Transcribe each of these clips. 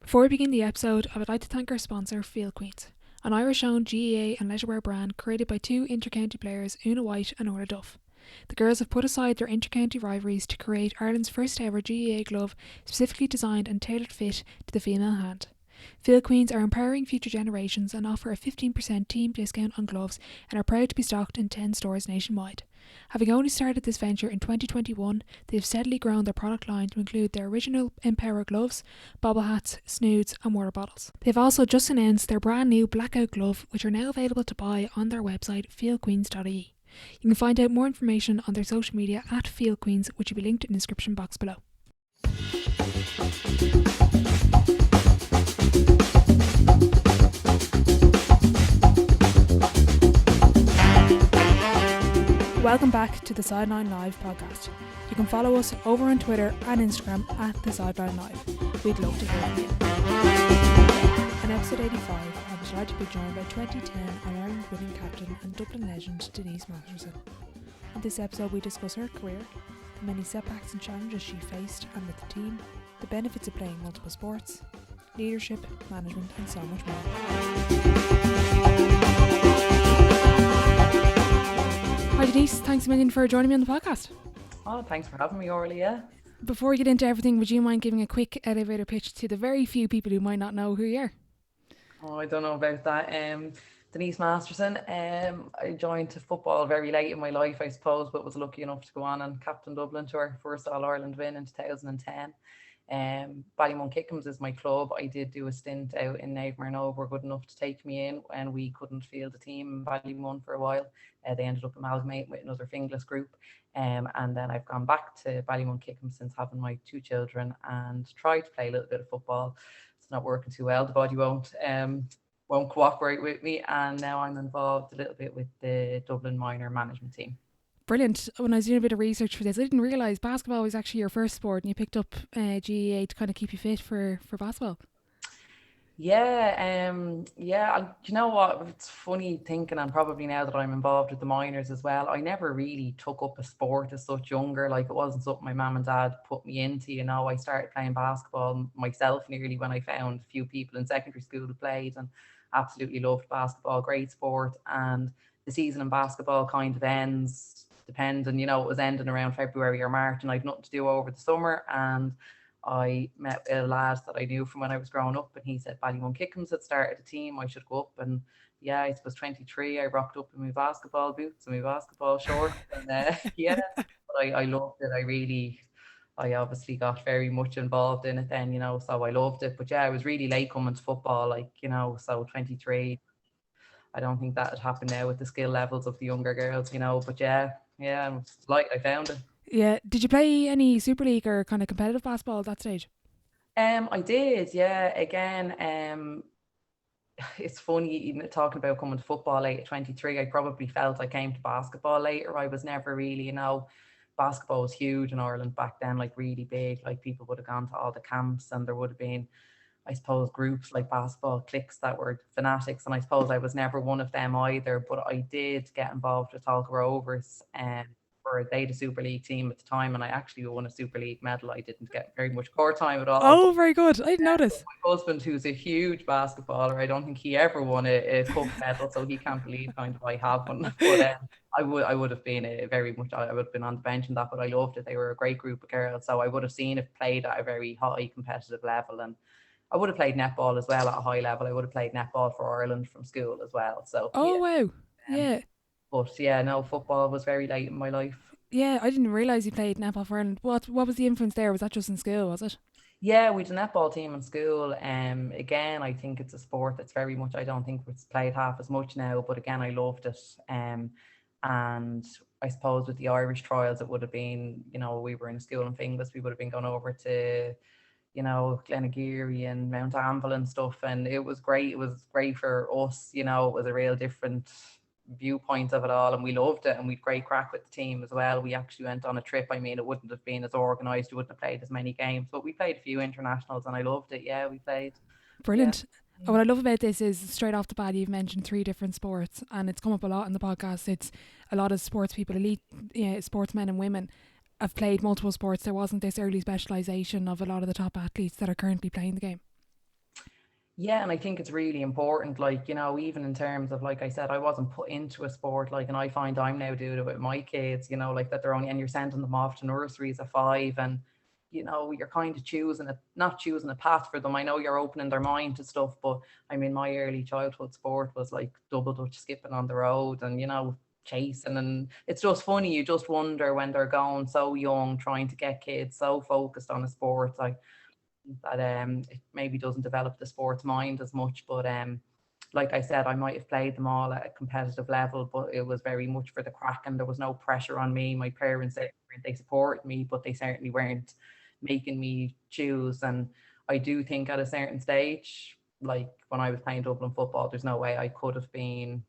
Before we begin the episode, I would like to thank our sponsor, Field Queens, an Irish-owned GAA and leisurewear brand created by two inter-county players, Una White and Orla Duff. The girls have put aside their inter-county rivalries to create Ireland's first ever GAA glove, specifically designed and tailored fit to the female hand. Field Queens are empowering future generations and offer a 15% team discount on gloves and are proud to be stocked in 10 stores nationwide. Having only started this venture in 2021, they have steadily grown their product line to include their original Empower gloves, bobble hats, snoods and water bottles. They've also just announced their brand new blackout glove, which are now available to buy on their website fieldqueens.ie. You can find out more information on their social media at Field Queens, which will be linked in the description box below. Welcome back to the Sideline Live podcast. You can follow us over on Twitter and Instagram at the Sideline Live. We'd love to hear from you. In episode 85, I was delighted to be joined by 2010 All-Ireland winning captain and Dublin legend Denise Masterson. On this episode we discuss her career, the many setbacks and challenges she faced and with the team, the benefits of playing multiple sports, leadership, management and so much more. Hi Denise, thanks a million for joining me on the podcast. Oh, thanks for having me, Orly, yeah. Before we get into everything, would you mind giving a quick elevator pitch to the very few people who might not know who you are? Oh, I don't know about that. Denise Masterson. I joined to football very late in my life, I suppose, but was lucky enough to go on and captain Dublin to our first All-Ireland win in 2010. Ballymun Kickham's is my club. I did do a stint out in Naomh were good enough to take me in when we couldn't field a team in Ballymun for a while. They ended up amalgamating with another Finglas group. And then I've gone back to Ballymun Kickham since having my two children and tried to play a little bit of football. It's not working too well. The body won't cooperate with me, and now I'm involved a little bit with the Dublin minor management team. Brilliant. When I was doing a bit of research for this, I didn't realise basketball was actually your first sport and you picked up GAA to kind of keep you fit for basketball. Yeah, you know what, it's funny thinking, and probably now that I'm involved with the minors as well, I never really took up a sport as such younger. Like, it wasn't something my mum and dad put me into, you know. I started playing basketball myself nearly when I found a few people in secondary school who played, and absolutely loved basketball, great sport. And the season in basketball kind of ends, depending, you know, it was ending around February or March, and I'd nothing to do over the summer, and I met a lad that I knew from when I was growing up, and he said Ballymun Kickham's had started a team, I should go up. And yeah, I was 23, I rocked up in my basketball boots and my basketball shorts, and but I loved it. I obviously got very much involved in it then, you know, so I loved it. But yeah, I was really late coming to football, like, you know, so 23, I don't think that would happen now with the skill levels of the younger girls, you know. But yeah, I'm like, I found it. Yeah. Did you play any Super League or kind of competitive basketball at that stage? I did, yeah. Again, it's funny, even talking about coming to football late at 23, I probably felt I came to basketball later. I was never really, you know, basketball was huge in Ireland back then, like really big. Like, people would have gone to all the camps, and there would have been, I suppose, groups like basketball cliques that were fanatics, and I suppose I was never one of them either. But I did get involved with Talca Rovers, for they the Super League team at the time, and I actually won a Super League medal. I didn't get very much court time at all. Oh, very good. I didn't notice. My husband, who's a huge basketballer, I don't think he ever won a cup medal, so he can't believe kind of I have one. But I would have been I would have been on the bench in that, but I loved it. They were a great group of girls, so I would have seen it played at a very high competitive level, and I would have played netball as well at a high level. I would have played netball for Ireland from school as well. So wow. Yeah. But yeah, no, football was very late in my life. Yeah, I didn't realise you played netball for Ireland. What was the influence there? Was that just in school, was it? Yeah, we had a netball team in school. Again, I think it's a sport that's very much, I don't think it's played half as much now, but again, I loved it. And I suppose with the Irish trials, it would have been, you know, we were in school in Finglas, we would have been going over to, you know, Glenageary and Mount Anvil and stuff, and it was great. It was great for us, you know. It was a real different viewpoint of it all, and we loved it, and we had great crack with the team as well. We actually went on a trip. I mean, it wouldn't have been as organised, we wouldn't have played as many games, but we played a few internationals and I loved it. Yeah, we played. Brilliant. Yeah. What I love about this is straight off the bat you've mentioned 3 different sports, and it's come up a lot in the podcast. It's a lot of sports people, elite sportsmen and women, have played multiple sports. There wasn't this early specialisation of a lot of the top athletes that are currently playing the game. Yeah, and I think it's really important, like, even in terms of, like I said, I wasn't put into a sport, like, and I find I'm now doing it with my kids, like that they're only, and you're sending them off to nurseries at 5, and, you're kind of not choosing a path for them. I know you're opening their mind to stuff, but I mean, my early childhood sport was like double dutch skipping on the road and, chasing. And it's just funny. You just wonder when they're going so young, trying to get kids so focused on a sport. Like, that it maybe doesn't develop the sports mind as much. But like I said, I might have played them all at a competitive level, but it was very much for the crack, and there was no pressure on me. My parents, they supported me, but they certainly weren't making me choose. And I do think at a certain stage, like when I was playing Dublin football, there's no way I could have been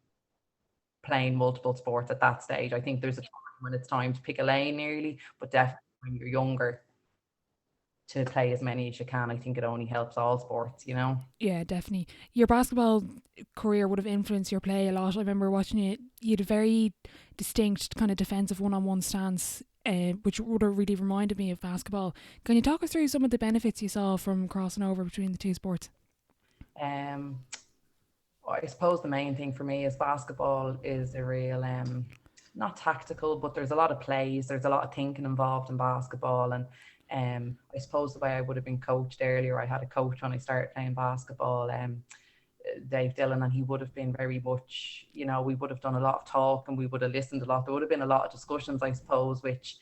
playing multiple sports at that stage. I think there's a time when it's time to pick a lane nearly, but definitely when you're younger, to play as many as you can. I think it only helps all sports. Yeah, definitely. Your basketball career would have influenced your play a lot. I remember watching it. You had a very distinct kind of defensive one-on-one stance, which would have really reminded me of basketball. Can you talk us through some of the benefits you saw from crossing over between the two sports? Um, I suppose the main thing for me is basketball is a real not tactical, but there's a lot of plays, there's a lot of thinking involved in basketball. And I suppose the way I would have been coached earlier, I had a coach when I started playing basketball, Dave Dillon, and he would have been very much, we would have done a lot of talk and we would have listened a lot. There would have been a lot of discussions, I suppose, which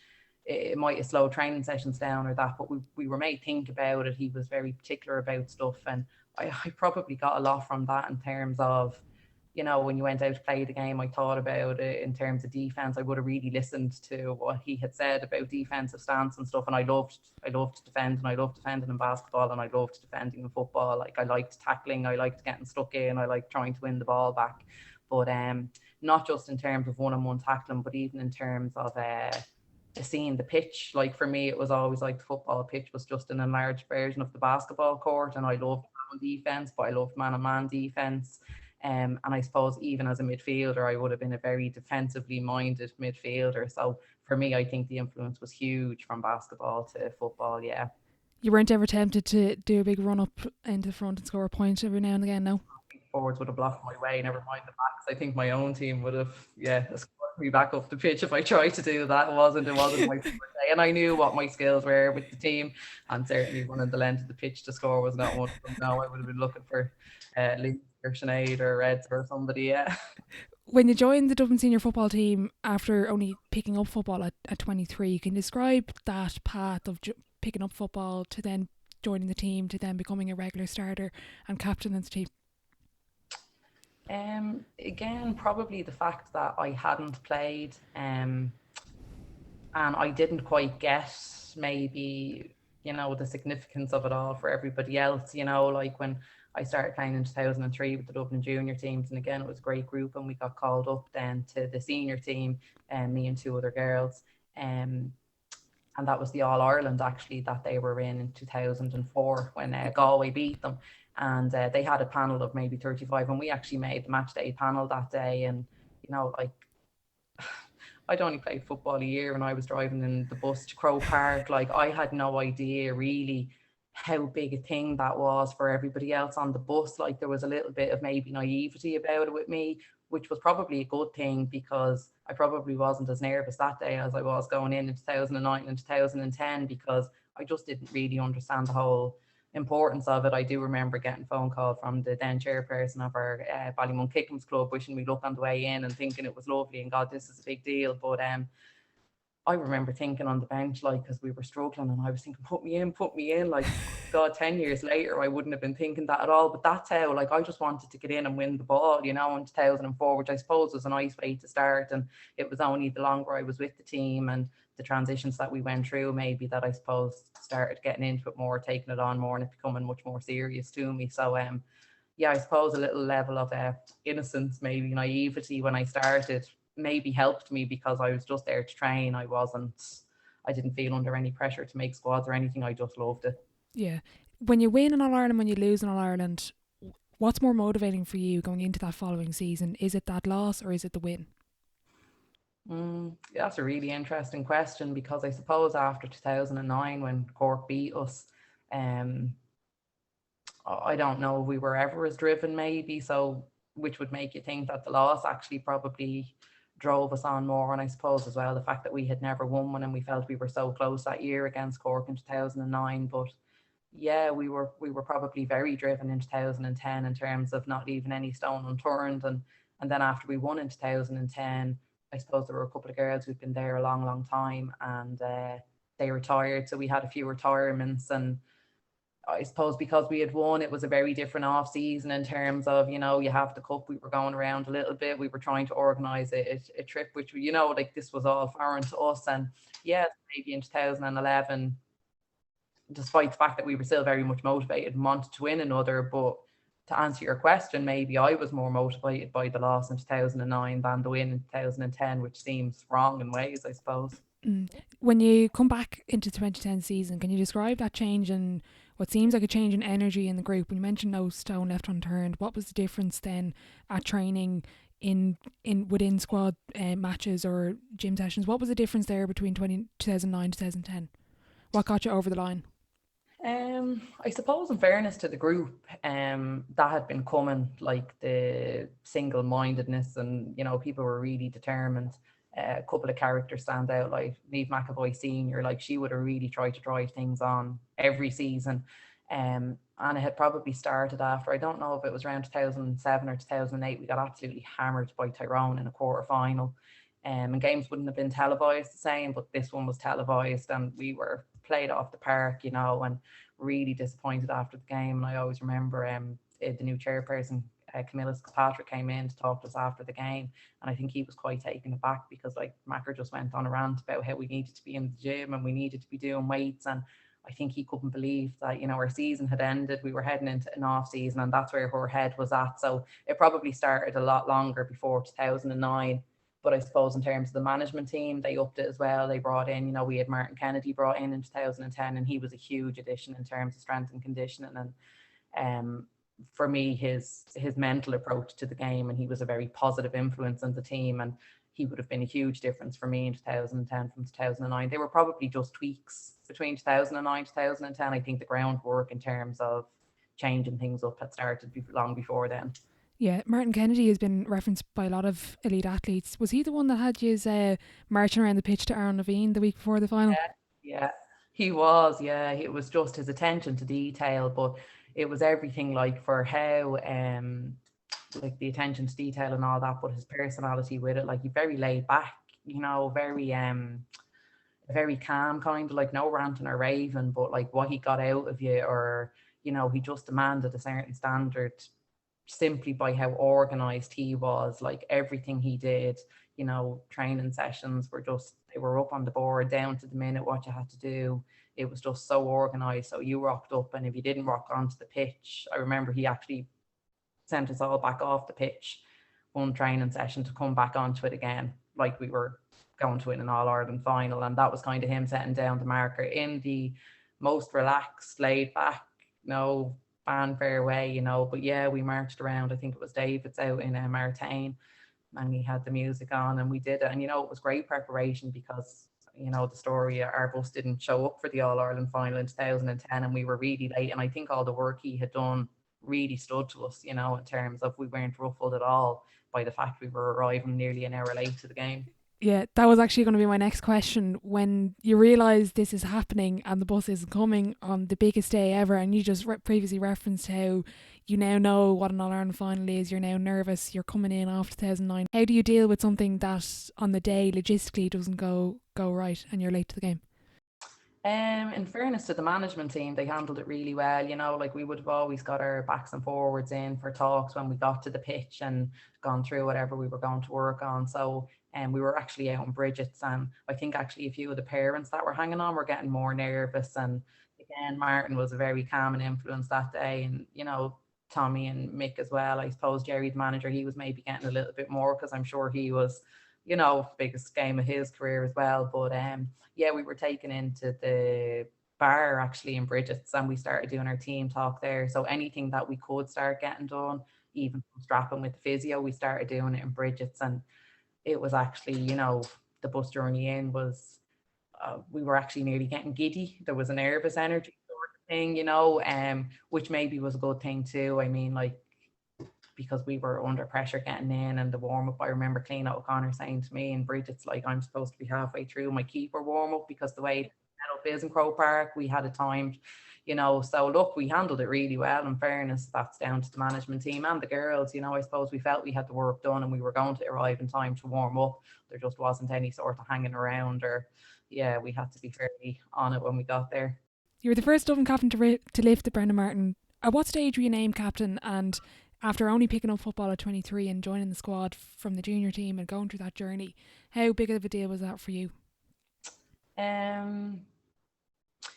it might have slowed training sessions down or that, but we were made think about it. He was very particular about stuff, and I probably got a lot from that in terms of, when you went out to play the game, I thought about it in terms of defense. I would have really listened to what he had said about defensive stance and stuff. And I loved to defend, and I loved defending in basketball, and I loved defending in football. Like, I liked tackling, I liked getting stuck in, I liked trying to win the ball back. But not just in terms of one-on-one tackling, but even in terms of seeing the pitch. Like, for me, it was always like the football pitch was just an enlarged version of the basketball court, and I loved defense, but I loved man-on-man defense. And I suppose even as a midfielder, I would have been a very defensively minded midfielder. So for me, I think the influence was huge from basketball to football. Yeah. You weren't ever tempted to do a big run up into the front and score a point every now and again, no? Forwards would have blocked my way, never mind the backs. I think my own team would have, yeah, escorted me back up the pitch if I tried to do that. It wasn't my forte. And I knew what my skills were with the team, and certainly running the length of the pitch to score was not one of them. No, I would have been looking for Leeds or Sinead or Reds or somebody, yeah. When you joined the Dublin senior football team after only picking up football at 23, can you describe that path of picking up football to then joining the team to then becoming a regular starter and captain of the team? Again, probably the fact that I hadn't played, and I didn't quite get maybe, the significance of it all for everybody else. Like when I started playing in 2003 with the Dublin junior teams, and again, it was a great group, and we got called up then to the senior team, and me and two other girls. And that was the All Ireland actually that they were in 2004 when Galway beat them. And they had a panel of maybe 35, and we actually made the match day panel that day. And, like, I'd only played football a year, and I was driving in the bus to Croke Park. Like, I had no idea really how big a thing that was for everybody else on the bus. Like, there was a little bit of maybe naivety about it with me, which was probably a good thing, because I probably wasn't as nervous that day as I was going in 2009 and 2010, because I just didn't really understand the whole importance of it. I do remember getting a phone call from the then chairperson of our Ballymun Kickham's club, wishing me luck on the way in and thinking it was lovely and God, this is a big deal. But I remember thinking on the bench, like, because we were struggling, and I was thinking, put me in. Like, God, 10 years later, I wouldn't have been thinking that at all. But that's how, like, I just wanted to get in and win the ball, in 2004, which I suppose was a nice way to start. And it was only the longer I was with the team and the transitions that we went through, maybe, that I suppose started getting into it more, taking it on more, and it becoming much more serious to me. So, yeah, I suppose a little level of innocence, maybe naivety when I started, maybe helped me, because I was just there to train. I didn't feel under any pressure to make squads or anything. I just loved it. Yeah. When you win in All Ireland, when you lose in All Ireland, what's more motivating for you going into that following season? Is it that loss or is it the win? That's a really interesting question, because I suppose after 2009, when Cork beat us, um, I don't know if we were ever as driven, maybe. So, which would make you think that the loss actually probably drove us on more. And I suppose as well the fact that we had never won one and we felt we were so close that year against Cork in 2009. But yeah, we were probably very driven in 2010 in terms of not leaving any stone unturned. And then after we won in 2010, I suppose there were a couple of girls who'd been there a long, long time, and they retired. So we had a few retirements, and I suppose because we had won, it was a very different off season in terms of, you have the cup. We were going around a little bit. We were trying to organise a trip, which, like this was all foreign to us. And yes, maybe in 2011, despite the fact that we were still very much motivated and wanted to win another. But to answer your question, maybe I was more motivated by the loss in 2009 than the win in 2010, which seems wrong in ways, I suppose. When you come back into 2010 season, can you describe that change in what seems like a change in energy in the group? When you mentioned no stone left unturned, what was the difference then at training, in within squad matches or gym sessions? What was the difference there between 2009 2010? What got you over the line? I suppose in fairness to the group, that had been coming, like the single-mindedness, and people were really determined. A couple of characters stand out, like Neve McAvoy Senior. Like, she would have really tried to drive things on every season. And it had probably started after, I don't know if it was around 2007 or 2008, we got absolutely hammered by Tyrone in a quarter final. And games wouldn't have been televised the same, but this one was televised, and we were played off the park, and really disappointed after the game. And I always remember the new chairperson, Camilla Patrick, came in to talk to us after the game, and I think he was quite taken aback because, like, Macker just went on a rant about how we needed to be in the gym and we needed to be doing weights. And I think he couldn't believe that, our season had ended. We were heading into an off season, and that's where her head was at. So it probably started a lot longer before 2009. But I suppose in terms of the management team, they upped it as well. They brought in, we had Martin Kennedy brought in 2010, and he was a huge addition in terms of strength and conditioning. And for me, his mental approach to the game, and he was a very positive influence on the team. And he would have been a huge difference for me in 2010 from 2009. They were probably just tweaks between 2009 2010. I think the groundwork in terms of changing things up had started long before then. Yeah, Martin Kennedy has been referenced by a lot of elite athletes. Was he the one that had you marching around the pitch to Aaron Levine the week before the final? Yeah, he was. Yeah, it was just his attention to detail, but it was everything, like, for how like the attention to detail and all that, but his personality with it, like, he very laid back, very calm, kind of, like, no ranting or raving, but like what he got out of you, or he just demanded a certain standard simply by how organized he was. Like, everything he did, training sessions were just, they were up on the board down to the minute what you had to do. It was just so organized. So you rocked up, and if you didn't rock onto the pitch, I remember he actually sent us all back off the pitch one training session to come back onto it again, like we were going to win an All-Ireland final. And that was kind of him setting down the marker in the most relaxed, laid back, no fanfare way, But yeah, we marched around. I think it was David's out in Martain, and we had the music on, and we did it. And it was great preparation because the story, our bus didn't show up for the All-Ireland final in 2010, and we were really late. And I think all the work he had done really stood to us, in terms of we weren't ruffled at all by the fact we were arriving nearly an hour late to the game. Yeah, that was actually going to be my next question. When you realise this is happening and the bus isn't coming on the biggest day ever, and you just previously referenced how you now know what an All-Ireland final is, you're now nervous, you're coming in after 2009. How do you deal with something that on the day logistically doesn't go right and you're late to the game? In fairness to the management team, they handled it really well. Like, we would have always got our backs and forwards in for talks when we got to the pitch and gone through whatever we were going to work on. So, we were actually out in Bridget's, and I think actually a few of the parents that were hanging on were getting more nervous. And again, Martin was a very calming influence that day, and Tommy and Mick as well. I suppose Jerry, the manager, he was maybe getting a little bit more because I'm sure he was, biggest game of his career as well. But yeah, we were taken into the bar actually in Bridget's, and we started doing our team talk there. So anything that we could start getting done, even strapping with the physio, we started doing it in Bridget's. And it was actually, the bus journey in was, we were actually nearly getting giddy. There was a nervous energy. thing, which maybe was a good thing too. I mean, like, because we were under pressure getting in and the warm up. I remember Clean O'Connor saying to me and Bridget's like, I'm supposed to be halfway through my keeper warm up because the way the setup is in Croke Park, we had it timed, So look, we handled it really well. In fairness, that's down to the management team and the girls. I suppose we felt we had the work done and we were going to arrive in time to warm up. There just wasn't any sort of hanging around or, yeah, we had to be fairly on it when we got there. You were the first Dublin captain to lift the Brendan Martin. At what stage were you named captain? And after only picking up football at 23 and joining the squad from the junior team and going through that journey, how big of a deal was that for you?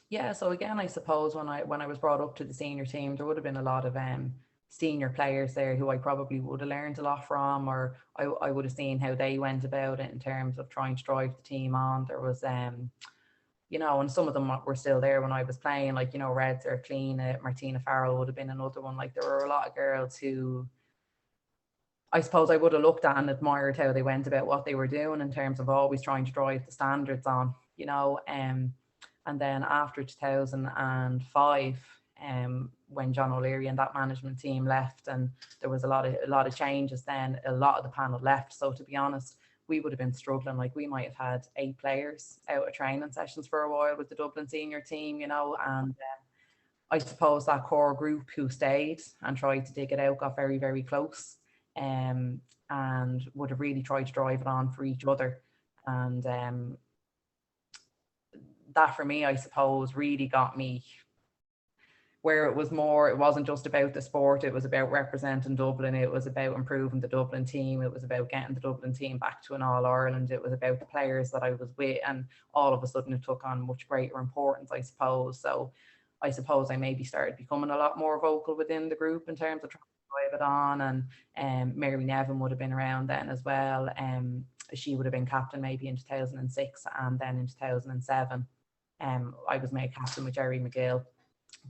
Yeah, so again, I suppose when I was brought up to the senior team, there would have been a lot of senior players there who I probably would have learned a lot from, or I would have seen how they went about it in terms of trying to drive the team on. There was and some of them were still there when I was playing, like, Reds or Clean, Martina Farrell would have been another one. Like, there were a lot of girls who I suppose I would have looked at and admired how they went about what they were doing in terms of always trying to drive the standards on, and then after 2005, when John O'Leary and that management team left, and there was a lot of changes, then a lot of the panel left. So to be honest, we would have been struggling. Like, we might have had 8 players out of training sessions for a while with the Dublin senior team, and I suppose that core group who stayed and tried to dig it out got very, very close, and would have really tried to drive it on for each other. And that for me, I suppose, really got me where it wasn't just about the sport, it was about representing Dublin, it was about improving the Dublin team, it was about getting the Dublin team back to an All-Ireland, it was about the players that I was with, and all of a sudden it took on much greater importance, I suppose. So I suppose I maybe started becoming a lot more vocal within the group in terms of trying to drive it on, and Mary Nevin would have been around then as well. She would have been captain maybe in 2006, and then in 2007 I was made captain with Jerry McGill.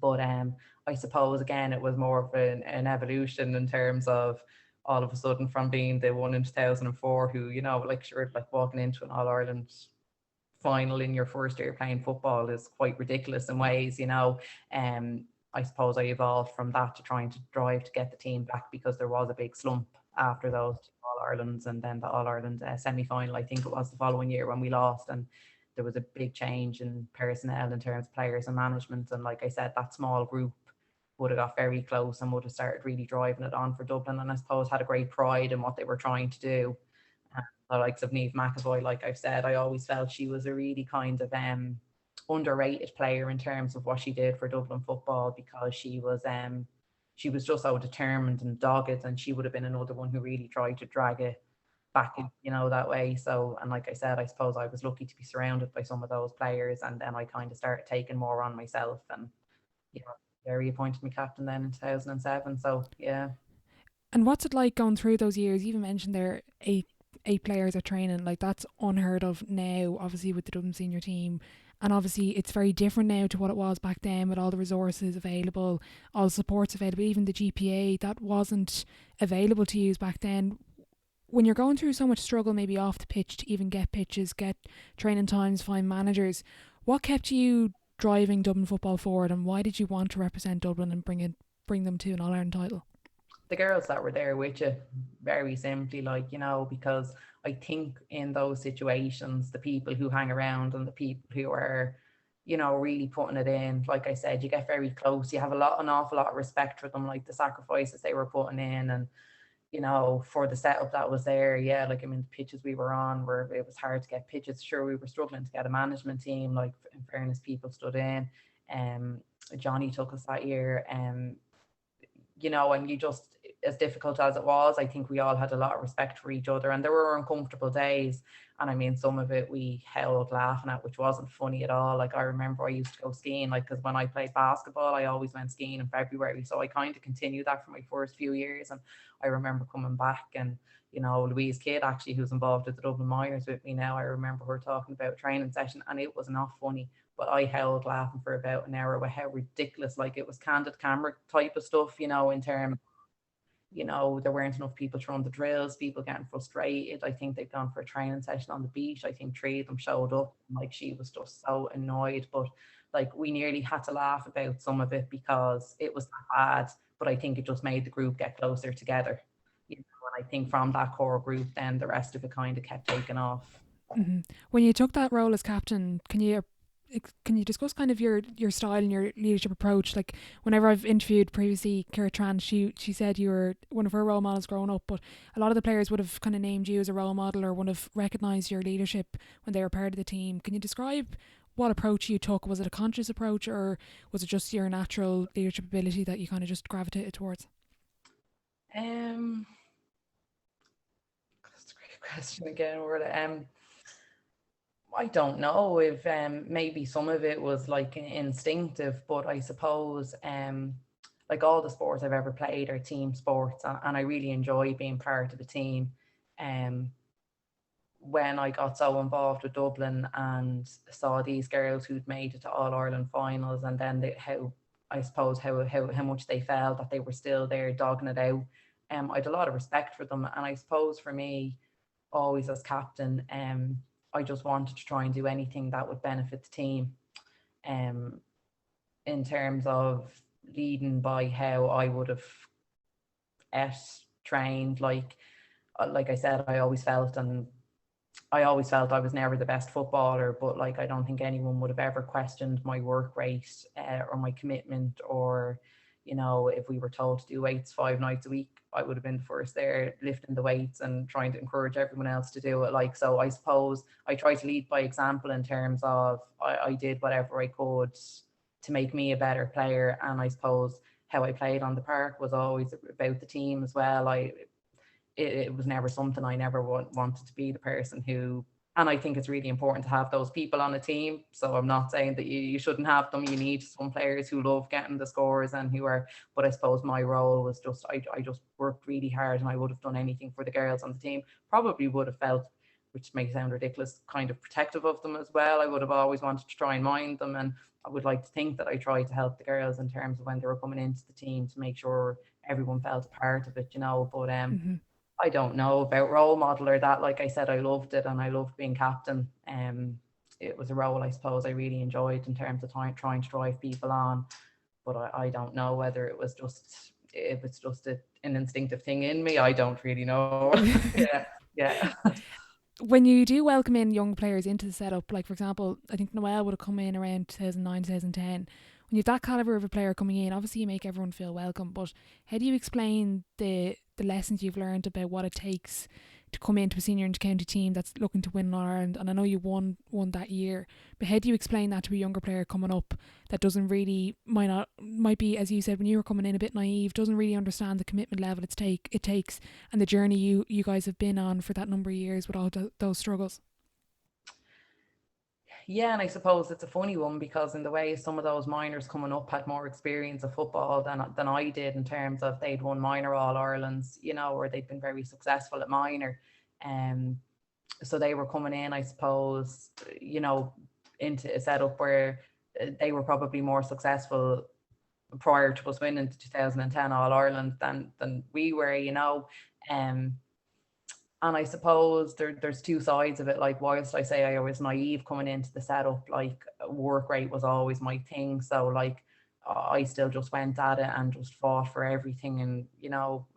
But I suppose, again, it was more of an evolution in terms of all of a sudden from being the one in 2004 who, like walking into an All-Ireland final in your first year playing football is quite ridiculous in ways, I suppose I evolved from that to trying to drive to get the team back, because there was a big slump after those two All-Irelands, and then the All-Ireland semi-final, I think it was the following year, when we lost, and there was a big change in personnel in terms of players and management. And like I said, that small group would have got very close and would have started really driving it on for Dublin, and I suppose had a great pride in what they were trying to do. The likes of Niamh McAvoy, like I've said, I always felt she was a really kind of underrated player in terms of what she did for Dublin football, because she was just so determined and dogged, and she would have been another one who really tried to drag it back in, that way. So, and like I said, I suppose I was lucky to be surrounded by some of those players, and then I kind of started taking more on myself, and Gary appointed me captain then in 2007. So yeah. And what's it like going through those years? You even mentioned there eight players are training, like that's unheard of now, obviously with the Dublin senior team, and obviously it's very different now to what it was back then, with all the resources available, all the supports available, even the GPA that wasn't available to use back then. When you're going through so much struggle maybe off the pitch to even get pitches, get training times, find managers, what kept you driving Dublin football forward, and why did you want to represent Dublin and bring them to an All-Ireland title? The girls that were there with you, very simply, because I think in those situations, the people who hang around and the people who are, really putting it in, like I said, you get very close. You have an awful lot of respect for them, like the sacrifices they were putting in, and for the setup that was there. Yeah, like, I mean, the pitches we were on it was hard to get pitches. Sure, we were struggling to get a management team. Like, in fairness, people stood in. Johnny took us that year. And you just, as difficult as it was, I think we all had a lot of respect for each other, and there were uncomfortable days. And I mean, some of it we held laughing at, which wasn't funny at all. Like, I remember I used to go skiing, like, because when I played basketball, I always went skiing in February. So I kind of continued that for my first few years. And I remember coming back, and, Louise Kidd, actually, who's involved with the Dublin Miners with me now, I remember her talking about a training session, and it was not funny. But I held laughing for about an hour with how ridiculous, like, it was candid camera type of stuff, in terms, there weren't enough people throwing the drills, people getting frustrated. I think they'd gone for a training session on the beach. I think 3 of them showed up, and like, she was just so annoyed. But like we nearly had to laugh about some of it because it was that bad, but I think it just made the group get closer together. You know, and I think from that core group, then the rest of it kind of kept taking off. When you took that role as captain, can you discuss kind of your style and your leadership approach? Like whenever I've interviewed previously Kira Tran, she said you were one of her role models growing up, but a lot of the players would have kind of named you as a role model or would have recognised your leadership when they were part of the team. Can you describe what approach you took? Was it a conscious approach or was it just your natural leadership ability that you kind of just gravitated towards? Um, that's a great question again. I don't know if maybe some of it was like instinctive, but I suppose like all the sports I've ever played are team sports, and I really enjoy being part of a team. Um, when I got so involved with Dublin and saw these girls who'd made it to All Ireland finals, and then how I suppose how much they felt that they were still there dogging it out. I had a lot of respect for them, and I suppose for me, always as captain, I just wanted to try and do anything that would benefit the team. Um, in terms of leading by how I would have ate, trained, like I said, I always felt I was never the best footballer, but like I don't think anyone would have ever questioned my work rate or my commitment, or if we were told to do weights 5 nights a week, I would have been the first there lifting the weights and trying to encourage everyone else to do it. Like, so I suppose I try to lead by example in terms of I did whatever I could to make me a better player, and I suppose how I played on the park was always about the team as well. It was never something I never wanted to be the person who, and I think it's really important to have those people on a team. So I'm not saying that you shouldn't have them. You need some players who love getting the scores and who are, but I suppose my role was just, I just worked really hard, and I would have done anything for the girls on the team. Probably would have felt, which may sound ridiculous, kind of protective of them as well. I would have always wanted to try and mind them. And I would like to think that I tried to help the girls in terms of when they were coming into the team to make sure everyone felt a part of it. But I don't know about role model or that. Like I said, I loved it and I loved being captain. It was a role I suppose I really enjoyed in terms of trying to drive people on. But I don't know whether it was just if it's just an instinctive thing in me. I don't really know. Yeah, yeah. When you do welcome in young players into the setup, like for example, I think Noelle would have come in around 2009, 2010. When you have that caliber of a player coming in, obviously you make everyone feel welcome. But how do you explain the lessons you've learned about what it takes to come into a senior intercounty team that's looking to win Ireland? And I know you won that year, but how do you explain that to a younger player coming up that doesn't really might be, as you said when you were coming in, a bit naive, doesn't really understand the commitment level it takes and the journey you guys have been on for that number of years with all those struggles? Yeah, and I suppose it's a funny one because in the way some of those minors coming up had more experience of football than I did, in terms of they'd won minor All Irelands, or they'd been very successful at minor. Um, so they were coming in, I suppose, into a setup where they were probably more successful prior to us winning the 2010 All Ireland than we were. Um, and I suppose there's two sides of it. Like, whilst I say I was naive coming into the setup, like work rate was always my thing. So like I still just went at it and just fought for everything. And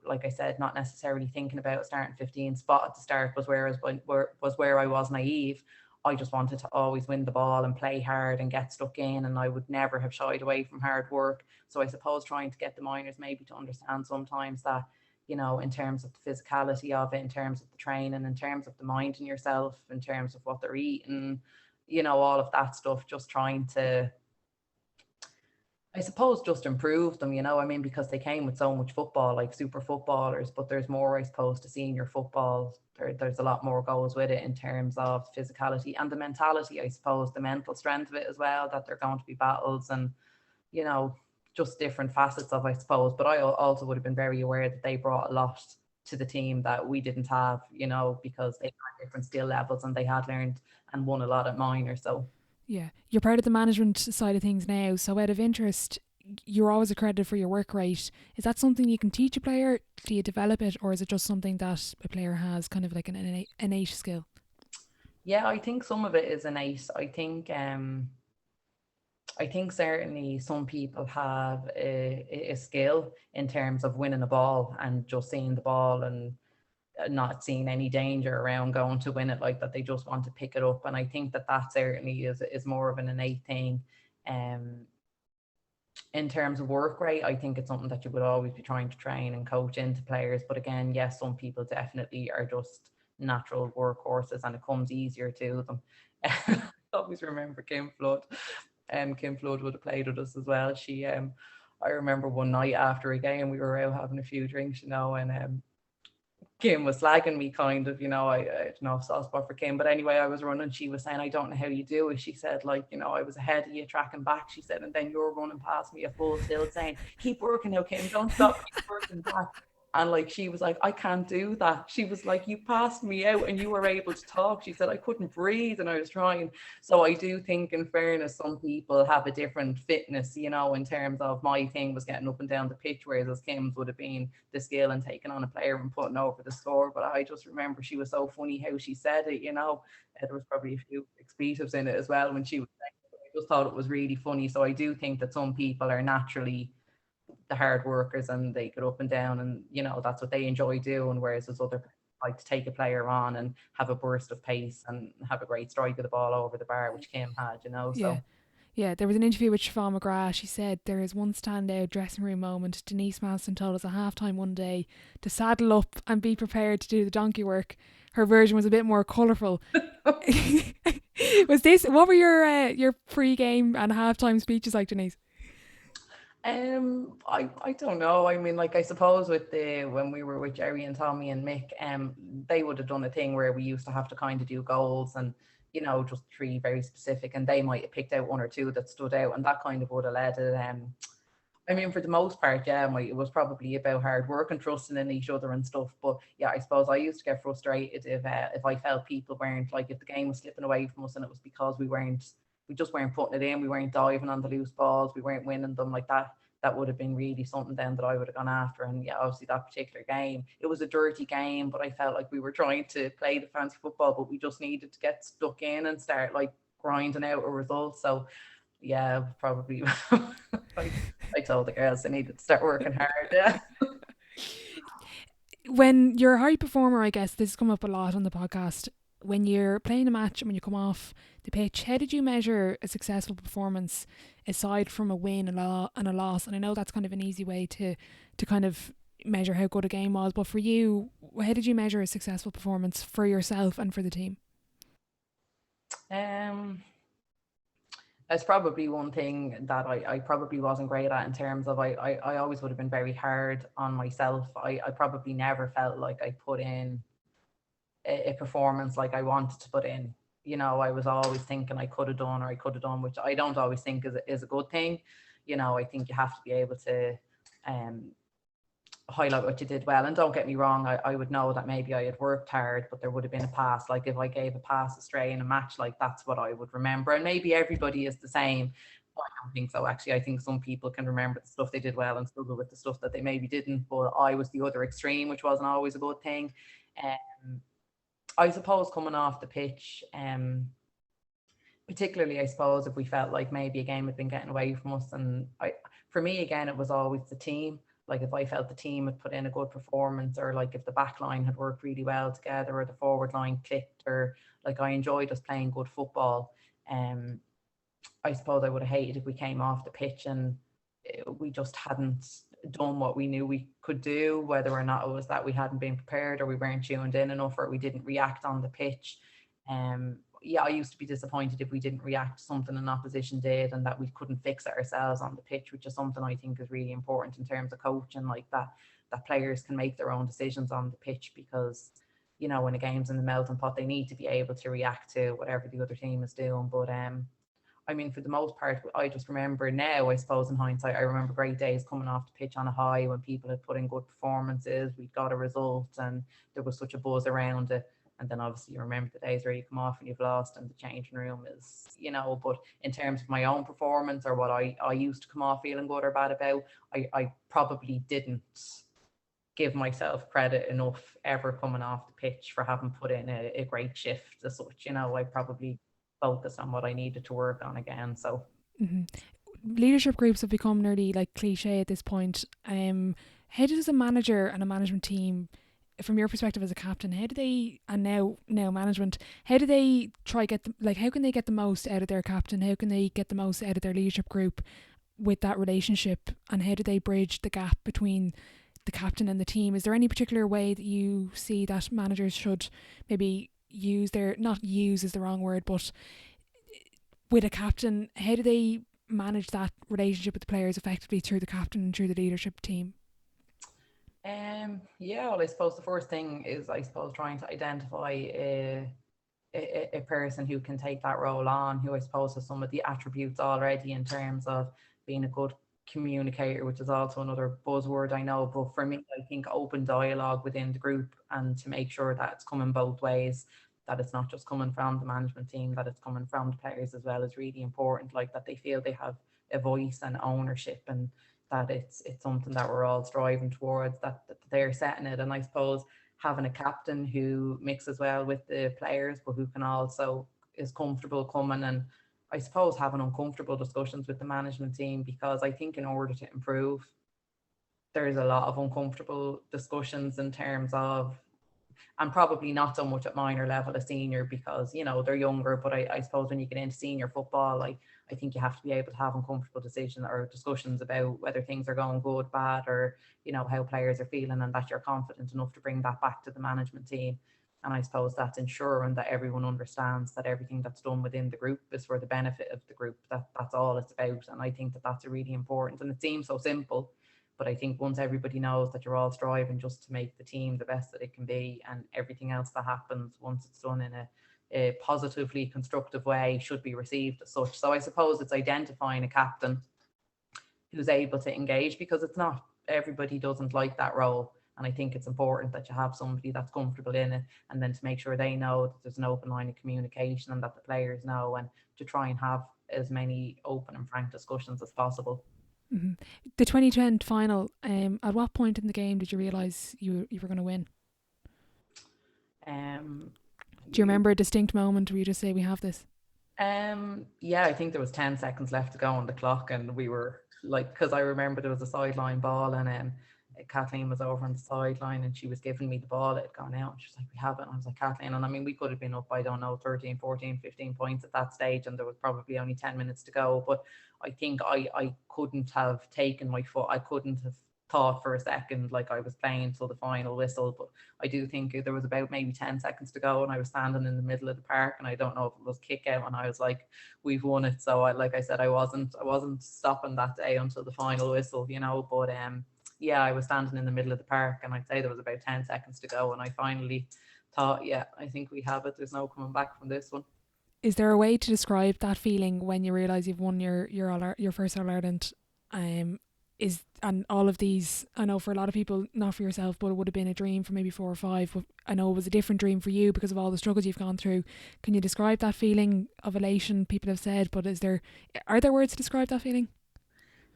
like I said, not necessarily thinking about starting 15 spot at the start was where I was naive. I just wanted to always win the ball and play hard and get stuck in, and I would never have shied away from hard work. So I suppose trying to get the minors maybe to understand sometimes that, in terms of the physicality of it, in terms of the training, in terms of the minding yourself, in terms of what they're eating, all of that stuff, just trying to, I suppose, just improve them, because they came with so much football, like super footballers, but there's more, I suppose, to senior football. There's a lot more goes with it in terms of physicality and the mentality, I suppose, the mental strength of it as well, that they're going to be battles and, you know, just different facets of, I suppose. But I also would have been very aware that they brought a lot to the team that we didn't have, because they had different skill levels and they had learned and won a lot at minor. So Yeah, you're part of the management side of things now. So out of interest, you're always accredited for your work rate. Is that something you can teach a player? Do you develop it, or is it just something that a player has, kind of like an innate skill? yeah, I think some of it is innate. I think I think certainly some people have a skill in terms of winning a ball and just seeing the ball and not seeing any danger around going to win it, like that they just want to pick it up. And I think that that certainly is more of an innate thing. Um, in terms of work rate, I think it's something that you would always be trying to train and coach into players. But again, yes, some people definitely are just natural workhorses and it comes easier to them. I always remember Kim Flood. Kim Flood would have played with us as well. I remember one night after a game, we were out having a few drinks, and Kim was slagging me kind of, I don't know if soft spot for Kim, but anyway, I was running. She was saying, I don't know how you do it. She said, like, I was ahead of you tracking back. She said, and then you're running past me at full tilt saying, keep working now, Kim, don't stop, keep working back. And like, she was like, I can't do that. She was like, you passed me out and you were able to talk. She said, I couldn't breathe and I was trying. So I do think, in fairness, some people have a different fitness, in terms of my thing was getting up and down the pitch, whereas Kim's would have been the skill and taking on a player and putting over the score. But I just remember she was so funny how she said it, There was probably a few expletives in it as well when she was saying it. I just thought it was really funny. So I do think that some people are naturally the hard workers and they get up and down and that's what they enjoy doing, whereas there's other people like to take a player on and have a burst of pace and have a great strike of the ball over the bar, which Kim had, Yeah. so Yeah, there was an interview with Siobhan McGrath. She said there is one standout dressing room moment. Denise Masterson told us at halftime one day to saddle up and be prepared to do the donkey work. Her version was a bit more colourful. What were your pre-game and halftime speeches like, Denise? I don't know. I mean, like, I suppose with when we were with Jerry and Tommy and Mick, they would have done a thing where we used to have to kind of do goals and just three very specific, and they might have picked out one or two that stood out, and that kind of would have led it. I mean, for the most part, yeah, it was probably about hard work and trusting in each other and stuff. But yeah, I suppose I used to get frustrated if I felt people weren't, like, if the game was slipping away from us and it was because we just weren't putting it in, we weren't diving on the loose balls, we weren't winning them like that. That would have been really something then that I would have gone after. And yeah, obviously that particular game, it was a dirty game, but I felt like we were trying to play the fancy football, but we just needed to get stuck in and start like grinding out a result. So yeah, probably I told the girls they needed to start working hard. Yeah. When you're a high performer, I guess this has come up a lot on the podcast. When you're playing a match and when you come off the pitch, how did you measure a successful performance aside from a win and a loss? And I know that's kind of an easy way to kind of measure how good a game was, but for you, how did you measure a successful performance for yourself and for the team? Um, That's probably one thing that I probably wasn't great at, in terms of I always would have been very hard on myself. I probably never felt like I put in a performance like I wanted to put in. I was always thinking I could have done or I could have done, which I don't always think is a good thing. I think you have to be able to um, highlight what you did well. And don't get me wrong, I would know that maybe I had worked hard, but there would have been a pass. Like if I gave a pass astray in a match, like that's what I would remember. And maybe everybody is the same. I don't think so, actually. I think some people can remember the stuff they did well and struggle with the stuff that they maybe didn't. But I was the other extreme, which wasn't always a good thing. I suppose coming off the pitch, particularly, I suppose, if we felt like maybe a game had been getting away from us. And for me, again, it was always the team. Like if I felt the team had put in a good performance, or like if the back line had worked really well together, or the forward line clicked, or like I enjoyed us playing good football. Um, I suppose I would have hated if we came off the pitch and we just hadn't done what we knew we could do, whether or not it was that we hadn't been prepared or we weren't tuned in enough or we didn't react on the pitch. Yeah, I used to be disappointed if we didn't react to something an opposition did and that we couldn't fix it ourselves on the pitch, which is something I think is really important in terms of coaching, like that players can make their own decisions on the pitch, because when a game's in the melting pot, they need to be able to react to whatever the other team is doing. But I mean, for the most part, I just remember now, I suppose in hindsight, I remember great days coming off the pitch on a high when people had put in good performances, we got a result and there was such a buzz around it. And then obviously you remember the days where you come off and you've lost and the changing room is, but in terms of my own performance or what I used to come off feeling good or bad about, I probably didn't give myself credit enough ever coming off the pitch for having put in a great shift as such. I probably focused on what I needed to work on again. So Hmm. Leadership groups have become nearly like cliche at this point. How does a manager and a management team, from your perspective as a captain, how do they, and now management, how do they try get how can they get the most out of their captain? How can they get the most out of their leadership group with that relationship? And how do they bridge the gap between the captain and the team? Is there any particular way that you see that managers should maybe use their, not use is the wrong word, but with a captain, how do they manage that relationship with the players effectively through the captain and through the leadership team? Yeah, well, I suppose the first thing is, I suppose, trying to identify a person who can take that role on, who I suppose has some of the attributes already in terms of being a good communicator, which is also another buzzword I know. But for me, I think open dialogue within the group, and to make sure that it's coming both ways, that it's not just coming from the management team, that it's coming from the players as well, is really important. Like, that they feel they have a voice and ownership, and that it's something that we're all striving towards, that they're setting it. And I suppose having a captain who mixes well with the players, but who can also is comfortable coming and, I suppose, having uncomfortable discussions with the management team, because I think in order to improve, there's a lot of uncomfortable discussions in terms of, and probably not so much at minor level as senior, because they're younger. But I suppose when you get into senior football, like, I think you have to be able to have uncomfortable decisions or discussions about whether things are going good, bad, or how players are feeling, and that you're confident enough to bring that back to the management team. And I suppose that's ensuring that everyone understands that everything that's done within the group is for the benefit of the group. That's all it's about. And I think that that's a really important, and it seems so simple, but I think once everybody knows that you're all striving just to make the team the best that it can be, and everything else that happens, once it's done in a positively constructive way, should be received as such. So I suppose it's identifying a captain who's able to engage, because it's not everybody doesn't like that role. And I think it's important that you have somebody that's comfortable in it, and then to make sure they know that there's an open line of communication, and that the players know, and to try and have as many open and frank discussions as possible. Hmm. The 2010 final, at what point in the game did you realise you were going to win? Um, Do you remember a distinct moment where you just say, we have this? yeah, I think there was 10 seconds left to go on the clock, and we were like, because I remember there was a sideline ball, and Kathleen was over on the sideline, and she was giving me the ball. It had gone out, and she was like, we have it. And I was like, Kathleen, and I mean, we could have been up, I don't know, 13, 14, 15 points at that stage, and there was probably only 10 minutes to go. But I think I couldn't have taken my foot, I couldn't have thought for a second like I was playing till the final whistle. But I do think there was about maybe 10 seconds to go, and I was standing in the middle of the park, and I don't know if it was kick out, and I was like, we've won it. So like I said, I wasn't stopping that day until the final whistle. But yeah, I was standing in the middle of the park, and I'd say there was about 10 seconds to go, and I finally thought, yeah, I think we have it. There's no coming back from this one. Is there a way to describe that feeling when you realise you've won your first All Ireland? Is, and all of these, I know for a lot of people, not for yourself, but it would have been a dream for maybe 4 or 5. But I know it was a different dream for you because of all the struggles you've gone through. Can you describe that feeling of elation? People have said, but are there words to describe that feeling?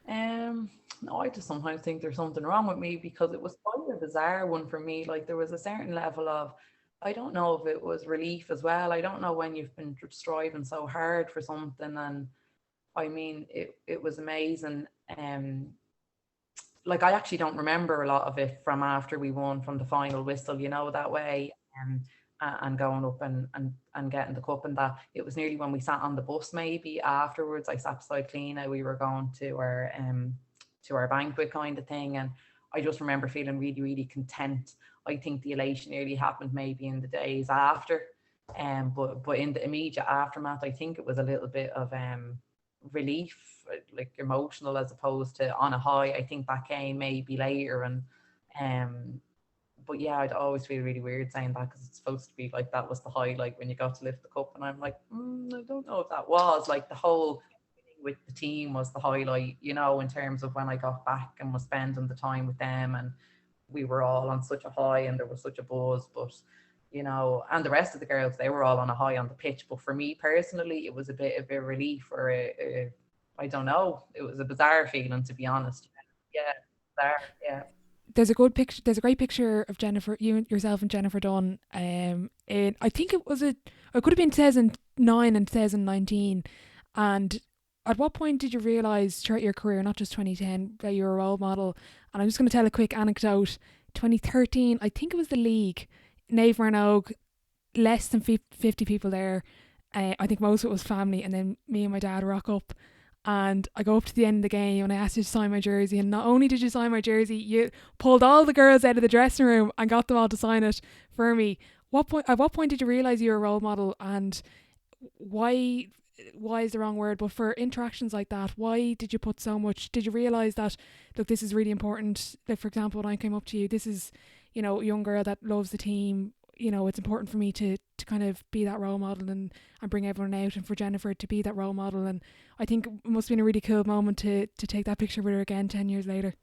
No, I just sometimes think there's something wrong with me, because it was quite a bizarre one for me. Like, there was a certain level of, I don't know if it was relief as well. I don't know, when you've been striving so hard for something, and I mean, it was amazing. Like, I actually don't remember a lot of it from after we won, from the final whistle, that way. And going up and getting the cup, and that it was nearly when we sat on the bus, maybe afterwards. I sat beside Cleena, we were going to our banquet kind of thing, and I just remember feeling really, really content. I think the elation nearly happened maybe in the days after, but in the immediate aftermath, I think it was a little bit of relief, like emotional, as opposed to on a high. I think that came maybe later. And um but yeah, I'd always feel really weird saying that, because it's supposed to be like that was the highlight when you got to lift the cup, and I'm like, I don't know if that was, like, the whole thing with the team was the highlight, in terms of when I got back and was spending the time with them, and we were all on such a high, and there was such a buzz. But and the rest of the girls, they were all on a high on the pitch. But for me personally, it was a bit of a relief, or I don't know, it was a bizarre feeling, to be honest. Yeah, bizarre. Yeah. There's a good picture. There's a great picture of Jennifer, yourself and Jennifer Dunn. I think it could have been 2009 and 2019, and At what point did you realise throughout your career, not just 2010, that you were a role model? And I'm just going to tell a quick anecdote. 2013, I think it was the league, Nave Marnogue, less than 50 people there. I think most of it was family, and then me and my dad rock up. And I go up to the end of the game and I asked you to sign my jersey. And not only did you sign my jersey, you pulled all the girls out of the dressing room and got them all to sign it for me. At what point did you realise you were a role model, and why is the wrong word, but for interactions like that, why did you put so much? Did you realise that, look, this is really important? Like, for example, when I came up to you, this is, a young girl that loves the team. It's important for me to kind of be that role model and bring everyone out, and for Jennifer to be that role model. And I think it must have been a really cool moment to take that picture with her again 10 years later.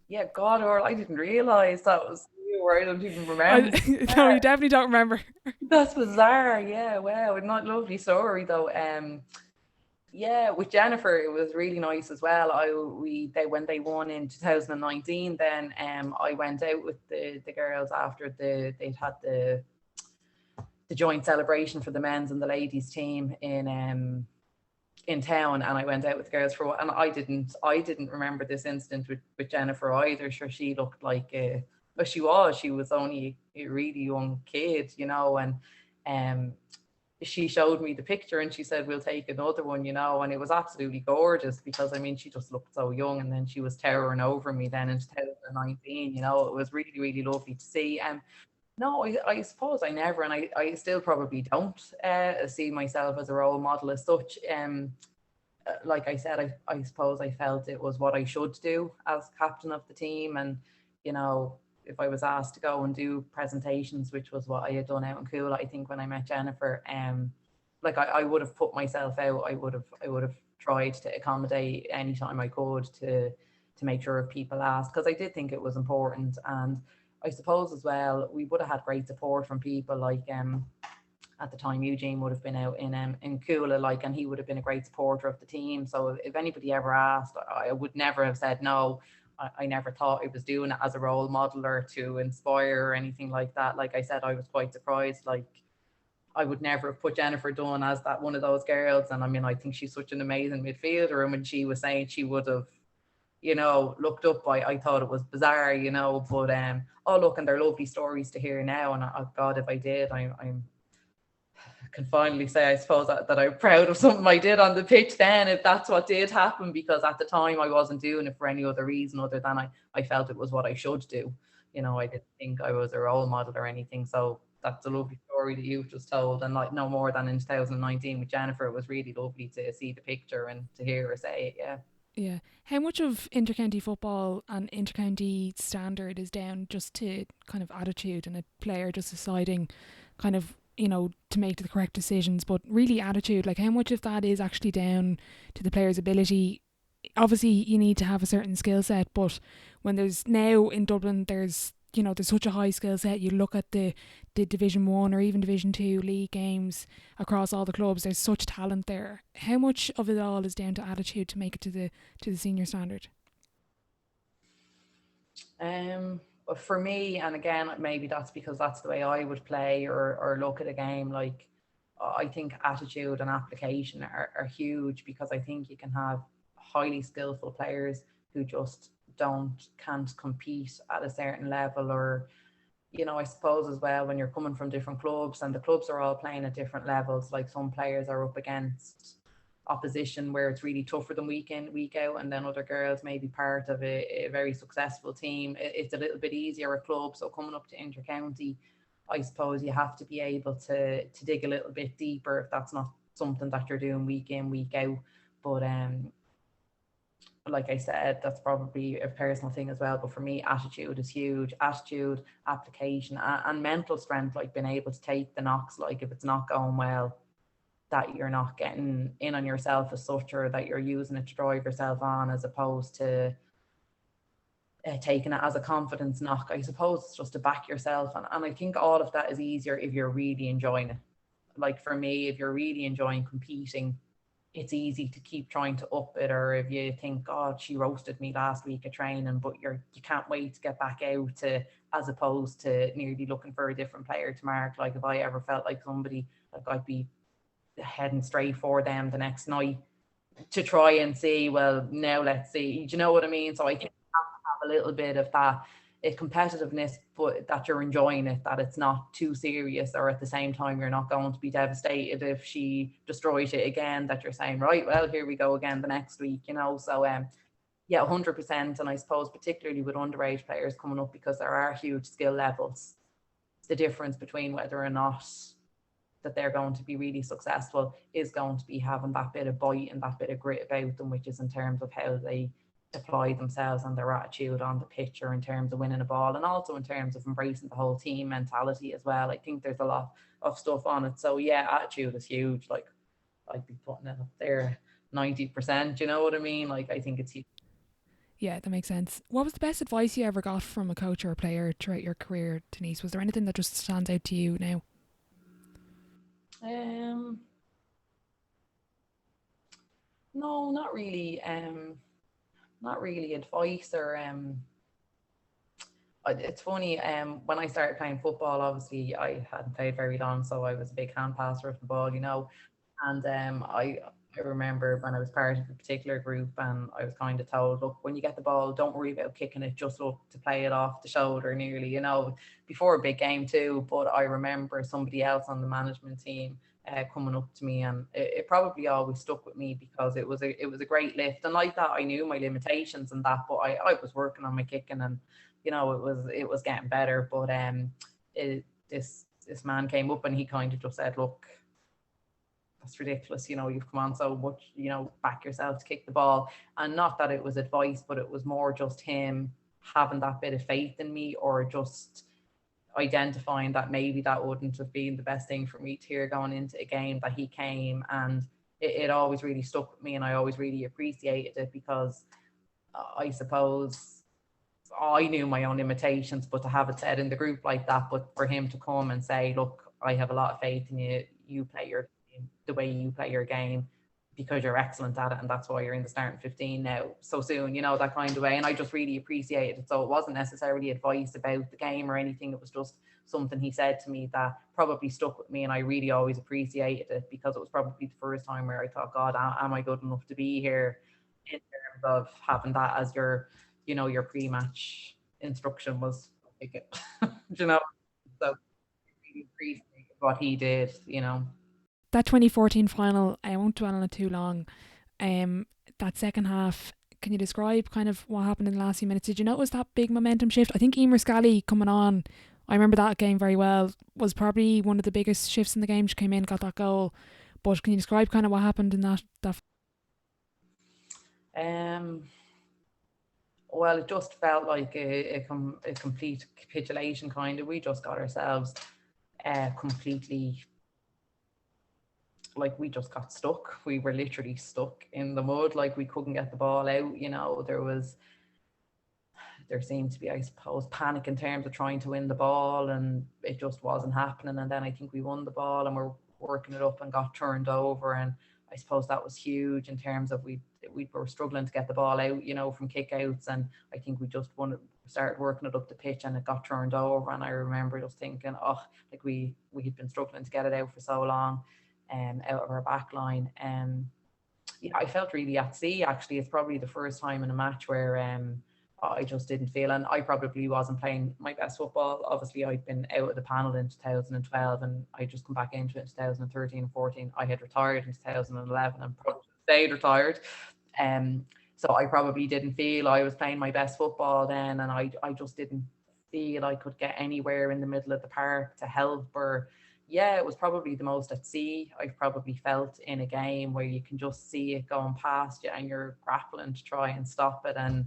Yeah, God, or I didn't realize that was you, or I don't even remember. No, you definitely don't remember. That's bizarre. Yeah, wow, not lovely story though. Yeah, with Jennifer, it was really nice as well. They when they won in 2019, then I went out with the girls after they'd had the joint celebration for the men's and the ladies team in town, and I went out with the girls for a while, and I didn't remember this incident with Jennifer either. Sure, she looked like but she was only a really young kid, and um she showed me the picture and she said, we'll take another one, and it was absolutely gorgeous because I mean she just looked so young, and then she was towering over me then in 2019. It was really, really lovely to see. No, I suppose I never, and I still probably don't see myself as a role model as such. Like I said, I suppose I felt it was what I should do as captain of the team. And, if I was asked to go and do presentations, which was what I had done out in Cool, I think when I met Jennifer, like I would have put myself out. I would have tried to accommodate any time I could to make sure people asked, because I did think it was important. And I suppose as well, we would have had great support from people like at the time Eugene would have been out in Coola, like, and he would have been a great supporter of the team. So if anybody ever asked, I would never have said no. I never thought I was doing it as a role model or to inspire or anything like that. Like I said, I was quite surprised. Like, I would never have put Jennifer Dunn as that one of those girls. And I mean, I think she's such an amazing midfielder. And when she was saying she would have, looked up, I thought it was bizarre, but oh look, and they're lovely stories to hear now. And oh God, if I did, I'm can finally say, I suppose, that I'm proud of something I did on the pitch then, if that's what did happen, because at the time I wasn't doing it for any other reason other than I felt it was what I should do. I didn't think I was a role model or anything. So that's a lovely story that you've just told. And like no more than in 2019 with Jennifer, it was really lovely to see the picture and to hear her say it. Yeah. Yeah. How much of intercounty football and intercounty standard is down just to kind of attitude and a player just deciding kind of, to make the correct decisions, but really attitude? Like, how much of that is actually down to the player's ability? Obviously, you need to have a certain skill set, but when there's now in Dublin, there's such a high skill set. You look at the Division 1 or even Division 2 league games across all the clubs, there's such talent there. How much of it all is down to attitude to make it to the senior standard? But for me, and again, maybe that's because that's the way I would play or look at a game. Like, I think attitude and application are huge, because I think you can have highly skillful players who just can't compete at a certain level. Or, I suppose as well, when you're coming from different clubs and the clubs are all playing at different levels, like some players are up against opposition where it's really tough for them week in, week out, and then other girls may be part of a very successful team. It's a little bit easier at club. So coming up to intercounty, I suppose you have to be able to dig a little bit deeper if that's not something that you're doing week in, week out. But like I said, that's probably a personal thing as well. But for me, attitude is huge. Attitude, application, and mental strength, like being able to take the knocks, like if it's not going well, that you're not getting in on yourself as such, or that you're using it to drive yourself on, as opposed to taking it as a confidence knock. I suppose it's just to back yourself. And I think all of that is easier if you're really enjoying it. Like for me, if you're really enjoying competing, it's easy to keep trying to up it. Or if you think, God, she roasted me last week at training, but you can't wait to get back out, to as opposed to nearly looking for a different player to mark. Like if I ever felt like somebody, like I'd be heading straight for them the next night, to try and see, well, now let's see. Do you know what I mean? So I think have a little bit of that competitiveness, but that you're enjoying it, that it's not too serious, or at the same time you're not going to be devastated if she destroys it again, that you're saying, right, well, here we go again the next week, you know. So yeah, 100%. And I suppose particularly with underage players coming up, because there are huge skill levels, the difference between whether or not that they're going to be really successful is going to be having that bit of bite and that bit of grit about them, which is in terms of how they apply themselves and their attitude on the pitch, or in terms of winning a ball, and also in terms of embracing the whole team mentality as well. I think there's a lot of stuff on it. So yeah, attitude is huge. Like, I'd be putting it up there 90%, you know what I mean? Like, I think it's huge. Yeah, that makes sense. What was the best advice you ever got from a coach or a player throughout your career, Denise? Was there anything that just stands out to you now? Um, no, not really. Not really advice, or it's funny. When I started playing football, obviously I hadn't played very long, so I was a big hand passer of the ball, you know. And I remember when I was part of a particular group, and I was kind of told, look, when you get the ball, don't worry about kicking it, just look to play it off the shoulder nearly, you know, before a big game too. But I remember somebody else on the management team coming up to me, and it probably always stuck with me, because it was a great lift. And like that, I knew my limitations and that, but I was working on my kicking, and you know, it was getting better. But this man came up, and he kind of just said, look, that's ridiculous. You know, you've come on so much, you know, back yourself to kick the ball. And not that it was advice, but it was more just him having that bit of faith in me, or just identifying that maybe that wouldn't have been the best thing for me to hear going into a game, that he came. And it always really stuck with me, and I always really appreciated it, because I suppose I knew my own limitations, but to have it said in the group like that, but for him to come and say, look, I have a lot of faith in you. You play your game the way you play your game, because you're excellent at it, and that's why you're in the starting 15 now so soon, you know, that kind of way. And I just really appreciated it. So it wasn't necessarily advice about the game or anything. It was just something he said to me that probably stuck with me, and I really always appreciated it, because it was probably the first time where I thought, God, am I good enough to be here, in terms of having that as your, you know, your pre-match instruction was like it. You know, so really appreciate what he did, you know. That 2014 final, I won't dwell on it too long. Um, that second half, can you describe kind of what happened in the last few minutes? Did you notice that big momentum shift? I think Emer Scally coming on, I remember that game very well, was probably one of the biggest shifts in the game. She came in, got that goal. But can you describe kind of what happened in that? Um, well, it just felt like a complete capitulation, kind of. We just got ourselves completely, like, we just got stuck. We were literally stuck in the mud, like we couldn't get the ball out. You know, there seemed to be, I suppose, panic in terms of trying to win the ball, and it just wasn't happening. And then I think we won the ball, and we're working it up, and got turned over. And I suppose that was huge in terms of we were struggling to get the ball out, you know, from kickouts. And I think we just started working it up the pitch, and it got turned over. And I remember just thinking, oh, like we had been struggling to get it out for so long, out of our back line. Yeah, I felt really at sea, actually. It's probably the first time in a match where I just didn't feel, and I probably wasn't playing my best football. Obviously, I'd been out of the panel in 2012, and I just come back into it in 2013 and 14. I had retired in 2011, and probably stayed retired. Um, so I probably didn't feel I was playing my best football then, and I just didn't feel I could get anywhere in the middle of the park to help. Or yeah, it was probably the most at sea I've probably felt in a game, where you can just see it going past you, and you're grappling to try and stop it. And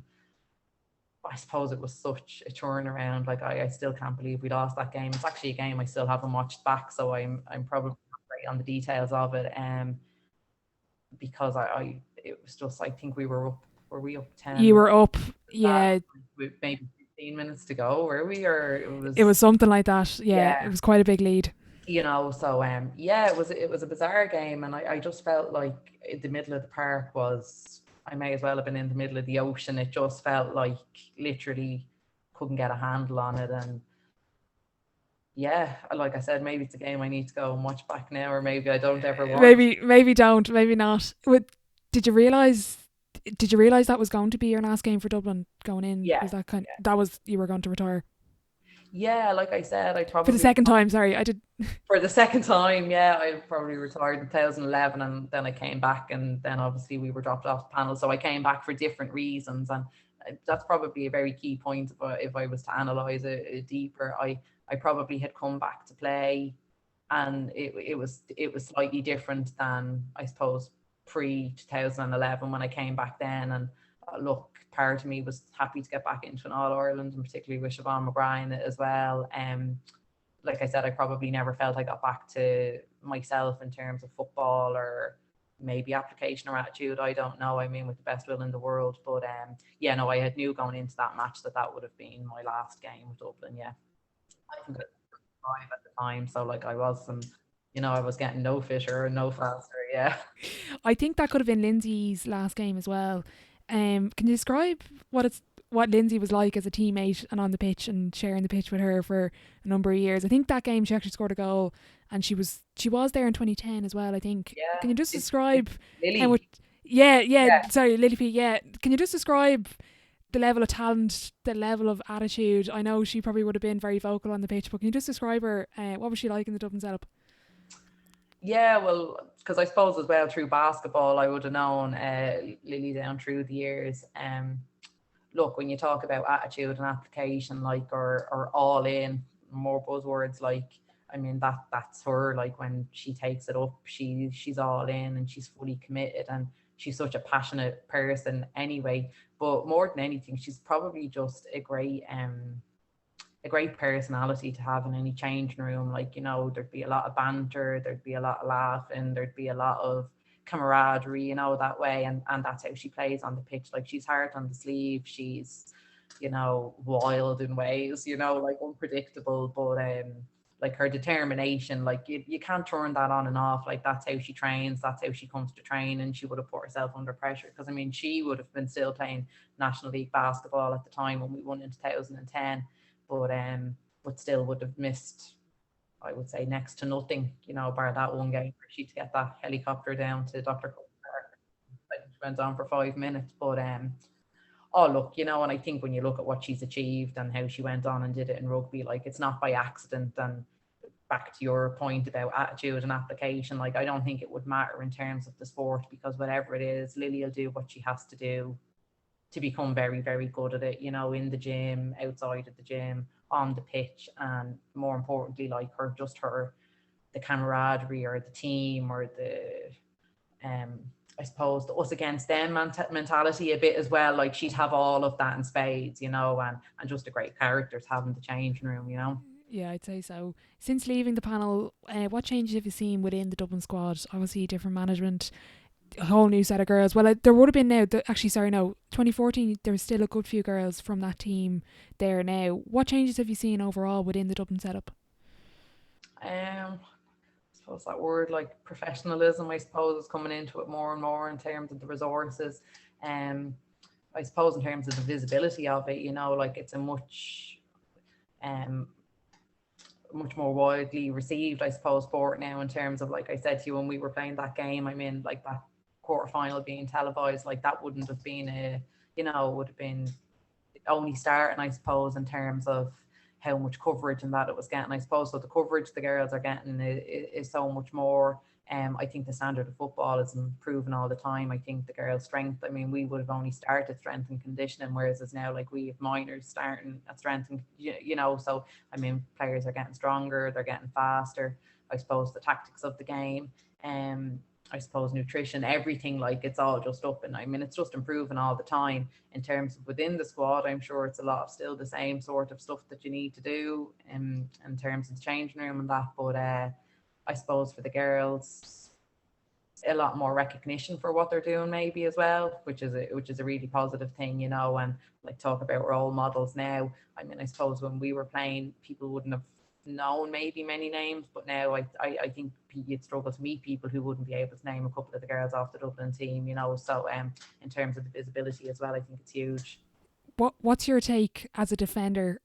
I suppose it was such a turnaround. Like, I still can't believe we lost that game. It's actually a game I still haven't watched back, so I'm probably not great on the details of it. Because I it was just, I think we were up. Were we up 10? You were up, That yeah, with maybe 15 minutes to go, were we? Or it it was, was something like that. Yeah, it yeah, was quite a big lead. you know. So yeah, it was a bizarre game, and I just felt like the middle of the park was, I may as well have been in the middle of the ocean. It just felt like literally couldn't get a handle on it. And yeah, like I said, maybe it's a game I need to go and watch back now, or maybe I don't ever want. Maybe don't, maybe not. With Did you realise? Did you realise that was going to be your last game for Dublin going in? Yeah, Was that that was you were going to retire yeah. Like I said, I for the probably second time? Sorry, I did. for the second time. Yeah, I probably retired in 2011, and then I came back, and then obviously we were dropped off the panel. So I came back for different reasons, and that's probably a very key point. If I was to analyze it deeper, I probably had come back to play, and it was slightly different than I suppose pre 2011 when I came back then. And look, part of me was happy to get back into an All Ireland, and particularly with Siobhan McBrien as well. Like I said, I probably never felt I got back to myself in terms of football, or maybe application or attitude. I don't know. I mean, with the best will in the world, but yeah, no, I had knew going into that match that would have been my last game with Dublin. Yeah, I think I was 5 at the time, so like I wasn't, I was getting no fitter and no faster. Yeah. I think that could have been Lindsay's last game as well. Can you describe what Lindsay was like as a teammate and on the pitch and sharing the pitch with her for a number of years? I think that game she actually scored a goal, and she was there in 2010 as well. I think. Yeah, Can you just it's describe how much? Lily. Yeah, yeah. Yeah, Sorry, Lily P. Yeah. Can you just describe the level of talent, the level of attitude? I know she probably would have been very vocal on the pitch, but can you just describe her? What was she like in the Dublin setup? yeah. Well, because I suppose as well through basketball, I would have known Lily down through the years. Look, when you talk about attitude and application, like or all in, more buzzwords, like I mean that's her. Like when she takes it up, she's all in and she's fully committed, and she's such a passionate person anyway. But more than anything, she's probably just a great personality to have in any changing room. Like, there'd be a lot of banter, there'd be a lot of laughing, there'd be a lot of camaraderie, that way. And that's how she plays on the pitch. Like she's hard on the sleeve, she's, wild in ways, like unpredictable, but like her determination, like you can't turn that on and off. Like that's how she trains, that's how she comes to train, and she would have put herself under pressure. Because I mean, she would have been still playing National League basketball at the time when we won in 2010, but still would have missed, I would say, next to nothing, bar that one game for she to get that helicopter down to Dr. Park. Like, she went on for 5 minutes, but oh look, and I think when you look at what she's achieved and how she went on and did it in rugby, like it's not by accident. And back to your point about attitude and application, like I don't think it would matter in terms of the sport, because whatever it is, Lily will do what she has to do to become very, very good at it, in the gym, outside of the gym, on the pitch, and more importantly, like the camaraderie or the team or um, I suppose the us against them mentality a bit as well. Like she'd have all of that in spades, and just a great character to have in the changing room. Yeah, I'd say so. Since leaving the panel, what changes have you seen within the Dublin squad? Obviously, different management, a whole new set of girls. Well, there would have been now. Actually, sorry, no. 2014, there was still a good few girls from that team there now. What changes have you seen overall within the Dublin setup? I suppose that word like professionalism, I suppose, is coming into it more and more in terms of the resources. I suppose in terms of the visibility of it, like it's a um, much more widely received, I suppose, sport now, in terms of, like I said to you when we were playing that game, I mean, like that quarterfinal being televised, like that wouldn't have been would have been only starting, I suppose, in terms of how much coverage and that it was getting, I suppose. So the coverage the girls are getting is so much more. I think the standard of football is improving all the time. I think the girls' strength, I mean, we would have only started strength and conditioning, whereas it's now like we have minors starting at strength and, so I mean, players are getting stronger, they're getting faster. I suppose the tactics of the game, I suppose nutrition, everything, like it's all just up, and I mean it's just improving all the time. In terms of within the squad, I'm sure it's a lot of still the same sort of stuff that you need to do in terms of the changing room and that, but I suppose for the girls, a lot more recognition for what they're doing maybe as well, which is a really positive thing, and like talk about role models now. I mean, I suppose when we were playing, people wouldn't have known maybe many names, but now I think you'd struggle to meet people who wouldn't be able to name a couple of the girls off the Dublin team, so in terms of the visibility as well, I think it's huge. What's your take as a defender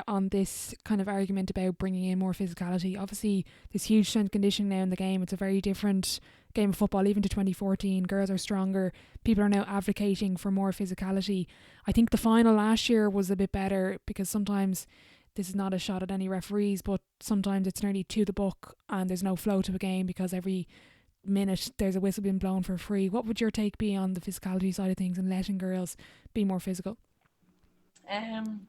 on this kind of argument about bringing in more physicality? Obviously, there's huge strength conditioning now in the game. It's a very different game of football, even to 2014. Girls are stronger. People are now advocating for more physicality. I think the final last year was a bit better because sometimes, this is not a shot at any referees, but sometimes it's nearly to the book and there's no flow to a game because every minute there's a whistle being blown for free. What would your take be on the physicality side of things and letting girls be more physical? Um,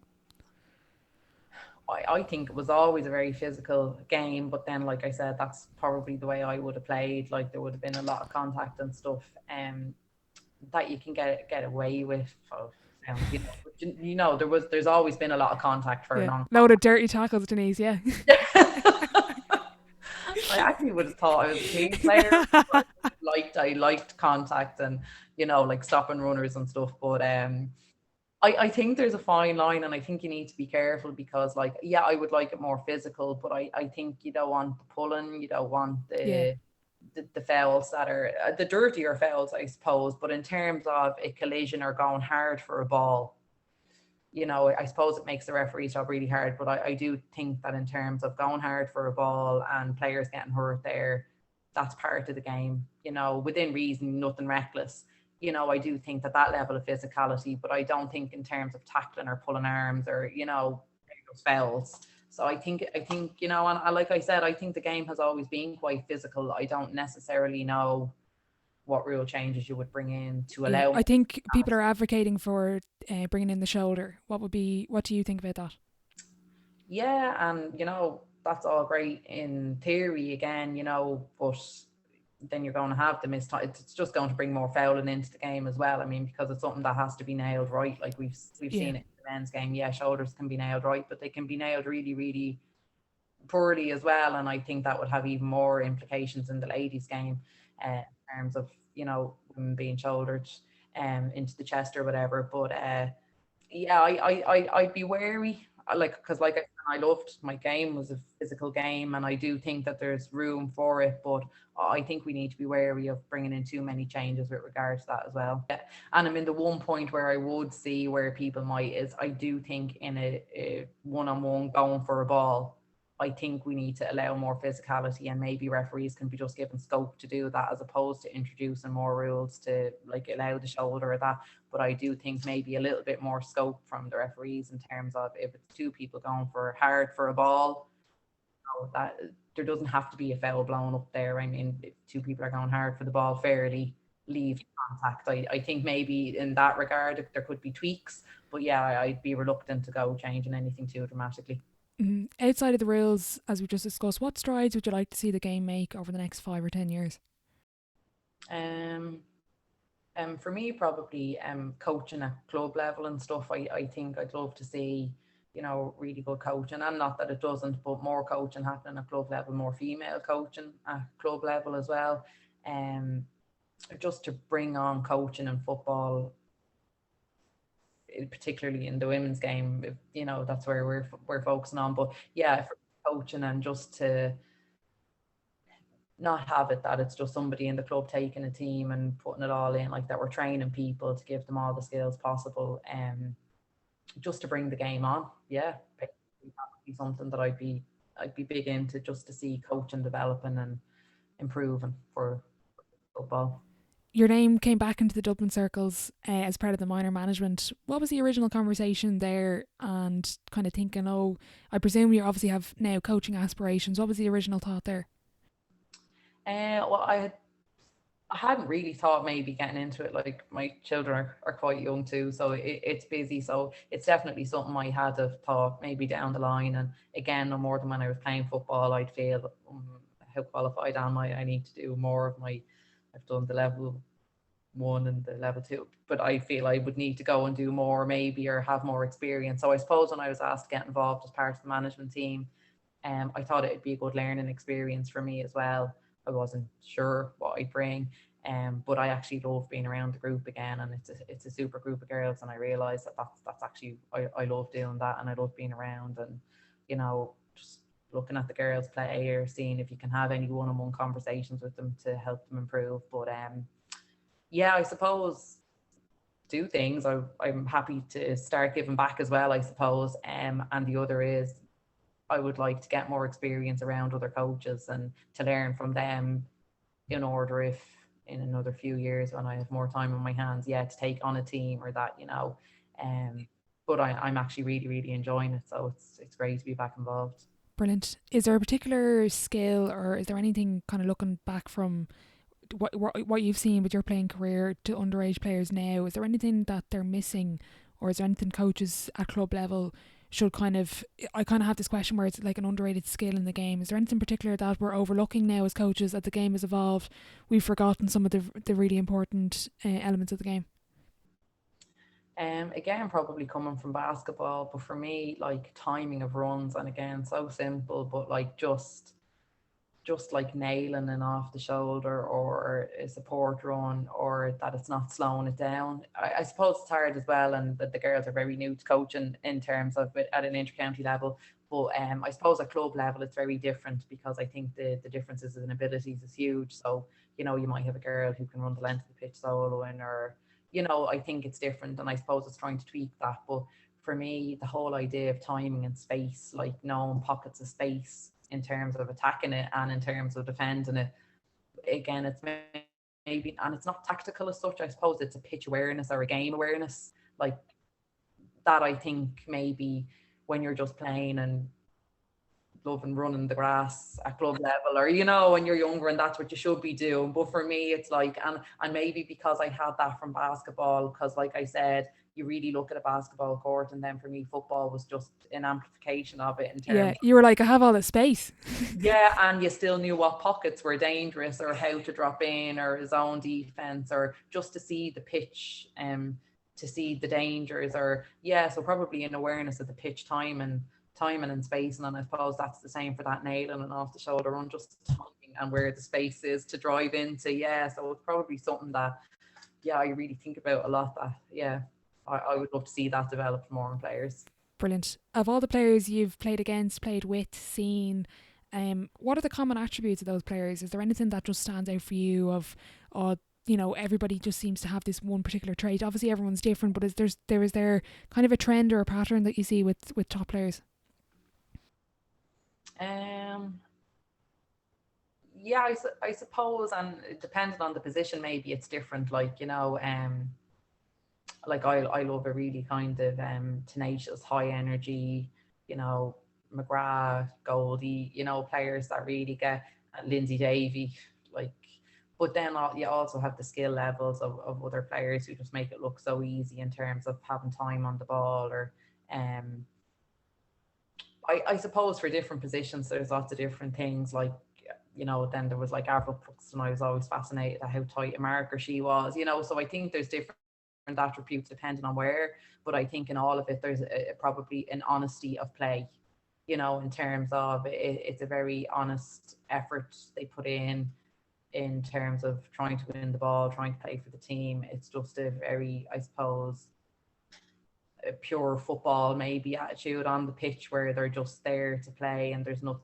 I think it was always a very physical game, but then, like I said, that's probably the way I would have played. Like there would have been a lot of contact and stuff, that you can get away with. There's always been a lot of contact for a Yeah, non. load of dirty tackles, Denise. Yeah. I actually would have thought I was a team player. I liked contact and like stopping runners and stuff, but I think there's a fine line, and I think you need to be careful because, like, yeah, I would like it more physical, but I think you don't want the pulling, you don't want Yeah. the fouls that are the dirtier fouls, I suppose. But in terms of a collision or going hard for a ball, I suppose it makes the referee's job really hard. But I do think that in terms of going hard for a ball and players getting hurt there, that's part of the game, within reason, nothing reckless. I do think that level of physicality, but I don't think in terms of tackling or pulling arms or, those fouls. So I think, and like I said, I think the game has always been quite physical. I don't necessarily know what rule changes you would bring in to Yeah, allow. I think people are advocating for bringing in the shoulder. What do you think about that? Yeah, and that's all great in theory again, but then you're going to have the missed time. It's just going to bring more fouling into the game as well. I mean, because it's something that has to be nailed right. Like we've Yeah. seen it in the men's game. Yeah, shoulders can be nailed right, but they can be nailed really, really poorly as well. And I think that would have even more implications in the ladies' game, in terms of women being shouldered into the chest or whatever. But yeah, I'd be wary. Because like I loved my game, was a physical game, and I do think that there's room for it, but I think we need to be wary of bringing in too many changes with regards to that as well. Yeah. And I mean, the one point where I would see where people might is, I do think in a one-on-one going for a ball, I think we need to allow more physicality, and maybe referees can be just given scope to do that, as opposed to introducing more rules to like allow the shoulder or that. But I do think maybe a little bit more scope from the referees in terms of if it's two people going for hard for a ball, that there doesn't have to be a foul blown up there. I mean, if two people are going hard for the ball fairly, leave contact. I think maybe in that regard there could be tweaks, but yeah, I'd be reluctant to go changing anything too dramatically. Outside of the rules, as we just discussed, what strides would you like to see the game make over the next 5 or 10 years? Um, for me, probably coaching at club level and stuff. I think I'd love to see, really good coaching, and not that it doesn't, but more coaching happening at club level, more female coaching at club level as well. Um, just to bring on coaching in football, particularly in the women's game. That's where we're focusing on. But yeah, for coaching, and just to not have it that it's just somebody in the club taking a team and putting it all in, like that we're training people to give them all the skills possible, just to bring the game on. Yeah, that would be something that I'd be big into, just to see coaching developing and improving for football. Your name came back into the Dublin circles as part of the minor management. What was the original conversation there? And kind of thinking, oh, I presume you obviously have now coaching aspirations. What was the original thought there? Well, I hadn't really thought maybe getting into it. Like my children are quite young too, so it's busy. So it's definitely something I had have thought maybe down the line. And again, no more than when I was playing football, I'd feel how qualified am I? I need to do more of my. I've done the level one and the level two, but I feel I would need to go and do more maybe, or have more experience. So I suppose when I was asked to get involved as part of the management team, I thought it'd be a good learning experience for me as well. I wasn't sure what I'd bring, but I actually love being around the group again, and it's a super group of girls, and I realised that's actually I love doing that, and I love being around, and just looking at the girls play, or seeing if you can have any one-on-one conversations with them to help them improve. But yeah, I suppose two things. I'm happy to start giving back as well, I suppose. And the other is I would like to get more experience around other coaches and to learn from them in order if in another few years when I have more time on my hands, yeah, to take on a team or that, Um, but I'm actually really, really enjoying it. So it's great to be back involved. Brilliant. Is there a particular skill, or is there anything kind of looking back from what you've seen with your playing career to underage players now? Is there anything that they're missing, or is there anything coaches at club level should kind of? I kind of have this question where it's like an underrated skill in the game. Is there anything particular that we're overlooking now as coaches as the game has evolved? We've forgotten some of the really important elements of the game. Again, probably coming from basketball, but for me, like timing of runs, and again, so simple, but like just like nailing an off the shoulder or a support run, or that it's not slowing it down. I suppose it's hard as well, and that the girls are very new to coaching in terms of it at an intercounty level. But I suppose at club level it's very different, because I think the differences in abilities is huge. So you might have a girl who can run the length of the pitch soloing, or I think it's different, and I suppose it's trying to tweak that. But for me, the whole idea of timing and space, like knowing pockets of space in terms of attacking it and in terms of defending it, again, it's maybe, and it's not tactical as such. I suppose it's a pitch awareness or a game awareness, like that. I think maybe when you're just playing and loving running the grass at club level, or when you're younger, and that's what you should be doing. But for me it's like, and maybe because I had that from basketball, because like I said, you really look at a basketball court, and then for me football was just an amplification of it in Yeah, terms. you were like, I have all this space. Yeah, and you still knew what pockets were dangerous, or how to drop in, or his own defense, or just to see the pitch, to see the dangers, or yeah, so probably an awareness of the pitch timing and spacing. And I suppose that's the same for that nailing and off the shoulder run, just timing and where the space is to drive into. Yeah, so it's probably something that, yeah, I really think about a lot. That, yeah, I would love to see that developed more in players. Brilliant. Of all the players you've played against, played with, seen, what are the common attributes of those players? Is there anything that just stands out for you of, everybody just seems to have this one particular trait? Obviously everyone's different, but is there kind of a trend or a pattern that you see with top players? Um, yeah, I suppose, and depending on the position, maybe it's different. Like, like I love a really kind of tenacious, high energy, you know, McGrath, Goldie, players that really get, Lindsay Davy, like. But then you also have the skill levels of other players who just make it look so easy in terms of having time on the ball, or um I suppose for different positions there's lots of different things, like, then there was like Avril Brooks, and I was always fascinated at how tight a marker she was, so I think there's different attributes depending on where. But I think in all of it there's probably an honesty of play, in terms of it's a very honest effort they put in terms of trying to win the ball, trying to play for the team. It's just a very, I suppose, a pure football maybe attitude on the pitch, where they're just there to play, and there's no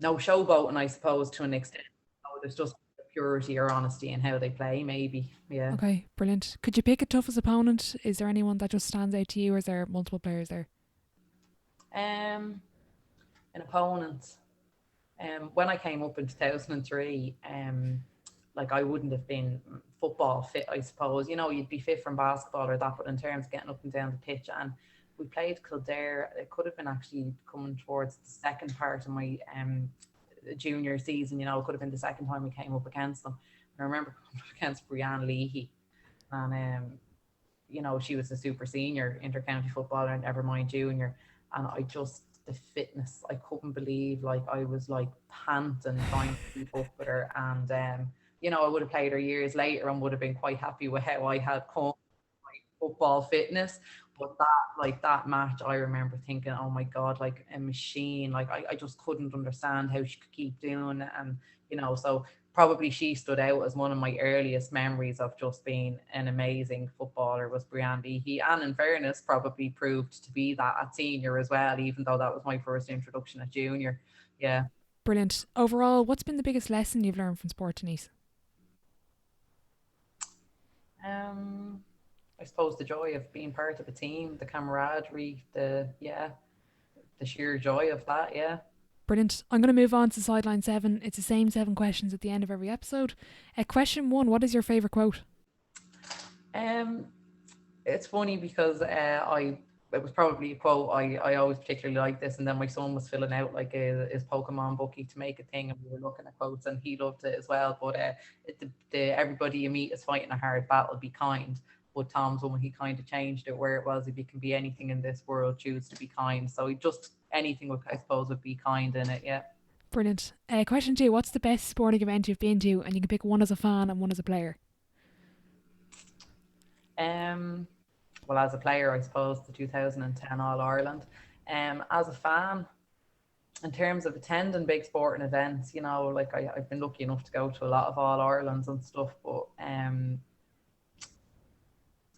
showboating, I suppose, to an extent. There's just purity or honesty in how they play, maybe. Yeah. Okay, brilliant. Could you pick a toughest opponent? Is there anyone that just stands out to you, or is there multiple players there? Um, an opponent. When I came up in 2003, like I wouldn't have been football fit, I suppose. You'd be fit from basketball or that, but in terms of getting up and down the pitch, and we played Kildare. It could have been actually coming towards the second part of my junior season. It could have been the second time we came up against them. I remember coming up against Brianne Leahy, and she was a super senior intercounty footballer, and never mind junior. And I just, the fitness, I couldn't believe, like I was like panting trying to keep up with her. And I would have played her years later and would have been quite happy with how I had come my football fitness. But that match, I remember thinking, oh my God, like a machine. Like I just couldn't understand how she could keep doing it. And so probably she stood out as one of my earliest memories of just being an amazing footballer, was Brianne Leahy. And in fairness, probably proved to be that at senior as well, even though that was my first introduction at junior. Yeah. Brilliant. Overall, what's been the biggest lesson you've learned from sport, Denise? Um, I suppose the joy of being part of a team, the camaraderie, the sheer joy of that. Yeah. Brilliant. I'm going to move on to sideline 7. It's the same 7 questions at the end of every episode. Question 1, what is your favourite quote? It's funny because it was probably a quote I always particularly like this, and then my son was filling out like his Pokemon bookie to make a thing, and we were looking at quotes, and he loved it as well. But the everybody you meet is fighting a hard battle, be kind. But Tom's one, he kind of changed it where it was, if you can be anything in this world, choose to be kind. So he just anything would, I suppose, would be kind in it. Yeah. Brilliant. Question 2, what's the best sporting event you've been to? And you can pick one as a fan and one as a player. Well, as a player, I suppose the 2010 All Ireland. As a fan, in terms of attending big sporting events, you know, like I've been lucky enough to go to a lot of All Irelands and stuff, but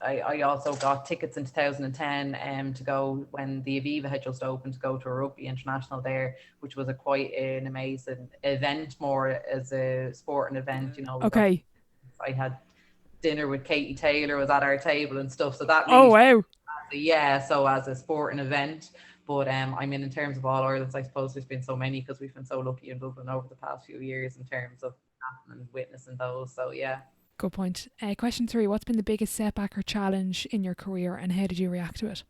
I also got tickets in 2010 to go when the Aviva had just opened, to go to a rugby international there, which was quite an amazing event, more as a sporting event, you know. Okay. I had dinner with Katie Taylor, was at our table and stuff, so that really wow. So as a sporting event. But I mean, in terms of All Irelands, I suppose there's been so many because we've been so lucky in Dublin over the past few years in terms of and witnessing those. So yeah. Good point. Question 3, what's been the biggest setback or challenge in your career, and how did you react to it?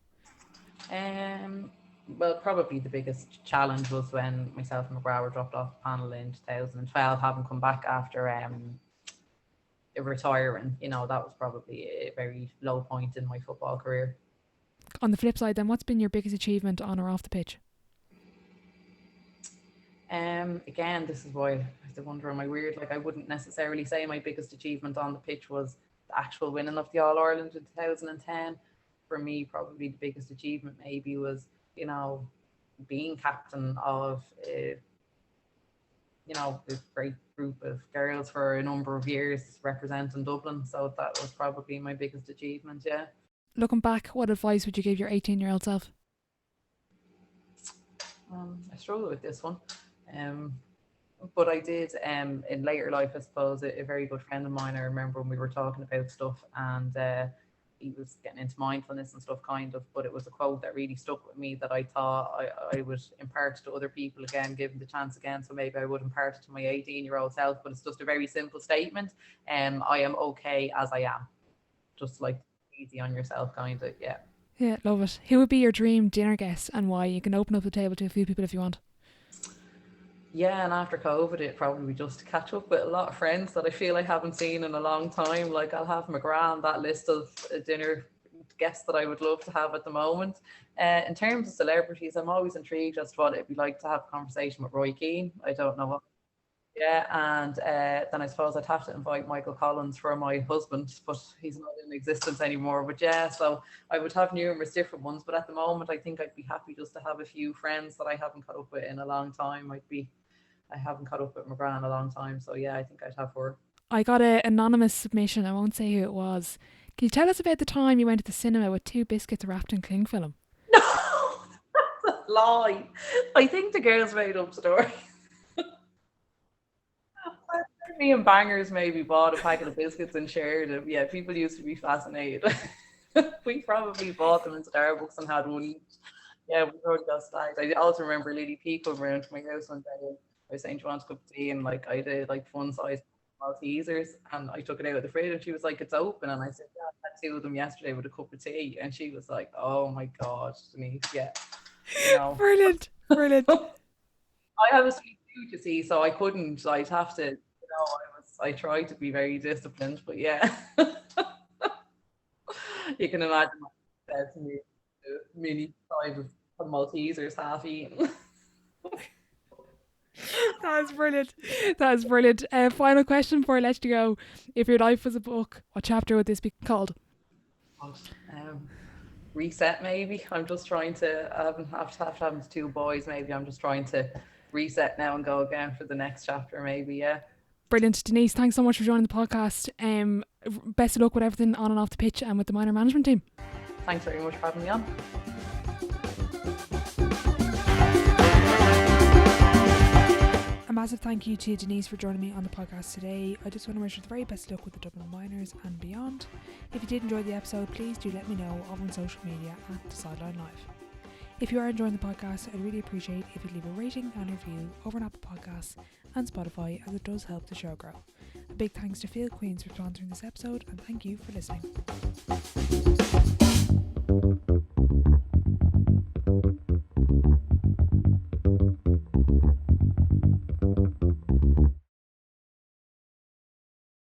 Well, probably the biggest challenge was when myself and McGrath were dropped off the panel in 2012, having come back after retiring. You know, that was probably a very low point in my football career. On the flip side then, what's been your biggest achievement on or off the pitch? Again, this is why I wonder, am I weird? Like, I wouldn't necessarily say my biggest achievement on the pitch was the actual winning of the All Ireland in 2010. For me, probably the biggest achievement maybe was, you know, being captain of you know, this great group of girls for a number of years representing Dublin. So that was probably my biggest achievement, yeah. Looking back, what advice would you give your 18-year-old self? I struggle with this one. But I did in later life, I suppose, a very good friend of mine, I remember when we were talking about stuff, and he was getting into mindfulness and stuff kind of, but it was a quote that really stuck with me that I thought I would impart to other people again, given the chance again. So maybe I would impart it to my 18-year-old self, but it's just a very simple statement. I am okay as I am. Just like easy on yourself kind of, yeah. Yeah, love it. Who would be your dream dinner guest and why? You can open up the table to a few people if you want. Yeah, and after COVID, it'd probably be just to catch up with a lot of friends that I feel I haven't seen in a long time. Like, I'll have McGrath on that list of dinner guests that I would love to have at the moment. In terms of celebrities, I'm always intrigued as to what it'd be like to have a conversation with Roy Keane. I don't know what. Yeah, and then I suppose I'd have to invite Michael Collins for my husband, but he's not in existence anymore. But yeah, so I would have numerous different ones. But at the moment, I think I'd be happy just to have a few friends that I haven't caught up with in a long time. I haven't caught up with McGrath in a long time. So yeah, I think I'd have her. I got an anonymous submission. I won't say who it was. Can you tell us about the time you went to the cinema with 2 biscuits wrapped in cling film? No, that's a lie. I think the girls made up story. Me and Bangers maybe bought a packet of biscuits and shared them. Yeah, people used to be fascinated. We probably bought them in Starbucks and had one each. Yeah, we probably got stacked. I also remember Lily P coming around to my house one day, and I was saying she wanted a cup of tea, and like I did like fun size Maltesers, and I took it out of the fridge, and she was like, "It's open," and I said, "Yeah, I had 2 of them yesterday with a cup of tea," and she was like, "Oh my god, Denise, yeah, you know." Brilliant. I have a sweet tooth, you see, so I couldn't. I'd have to, you know, I tried to be very disciplined, but yeah, you can imagine what I said to me, the mini size of Maltesers half eaten. That is brilliant. Final question before I let you go. If your life was a book, what chapter would this be called? Reset, maybe. I'm just trying to, I haven't have to have 2 boys, maybe I'm just trying to reset now and go again for the next chapter, maybe, yeah. Brilliant. Denise, thanks so much for joining the podcast. Best of luck with everything on and off the pitch and with the minor management team. Thanks very much for having me on. A massive thank you to Denise for joining me on the podcast today. I just want to wish her the very best luck with the Dublin Miners and beyond. If you did enjoy the episode, please do let me know over on social media at The Sideline Live. If you are enjoying the podcast, I'd really appreciate if you'd leave a rating and review over on Apple Podcasts and Spotify, as it does help the show grow. A big thanks to Field Queens for sponsoring this episode, and thank you for listening.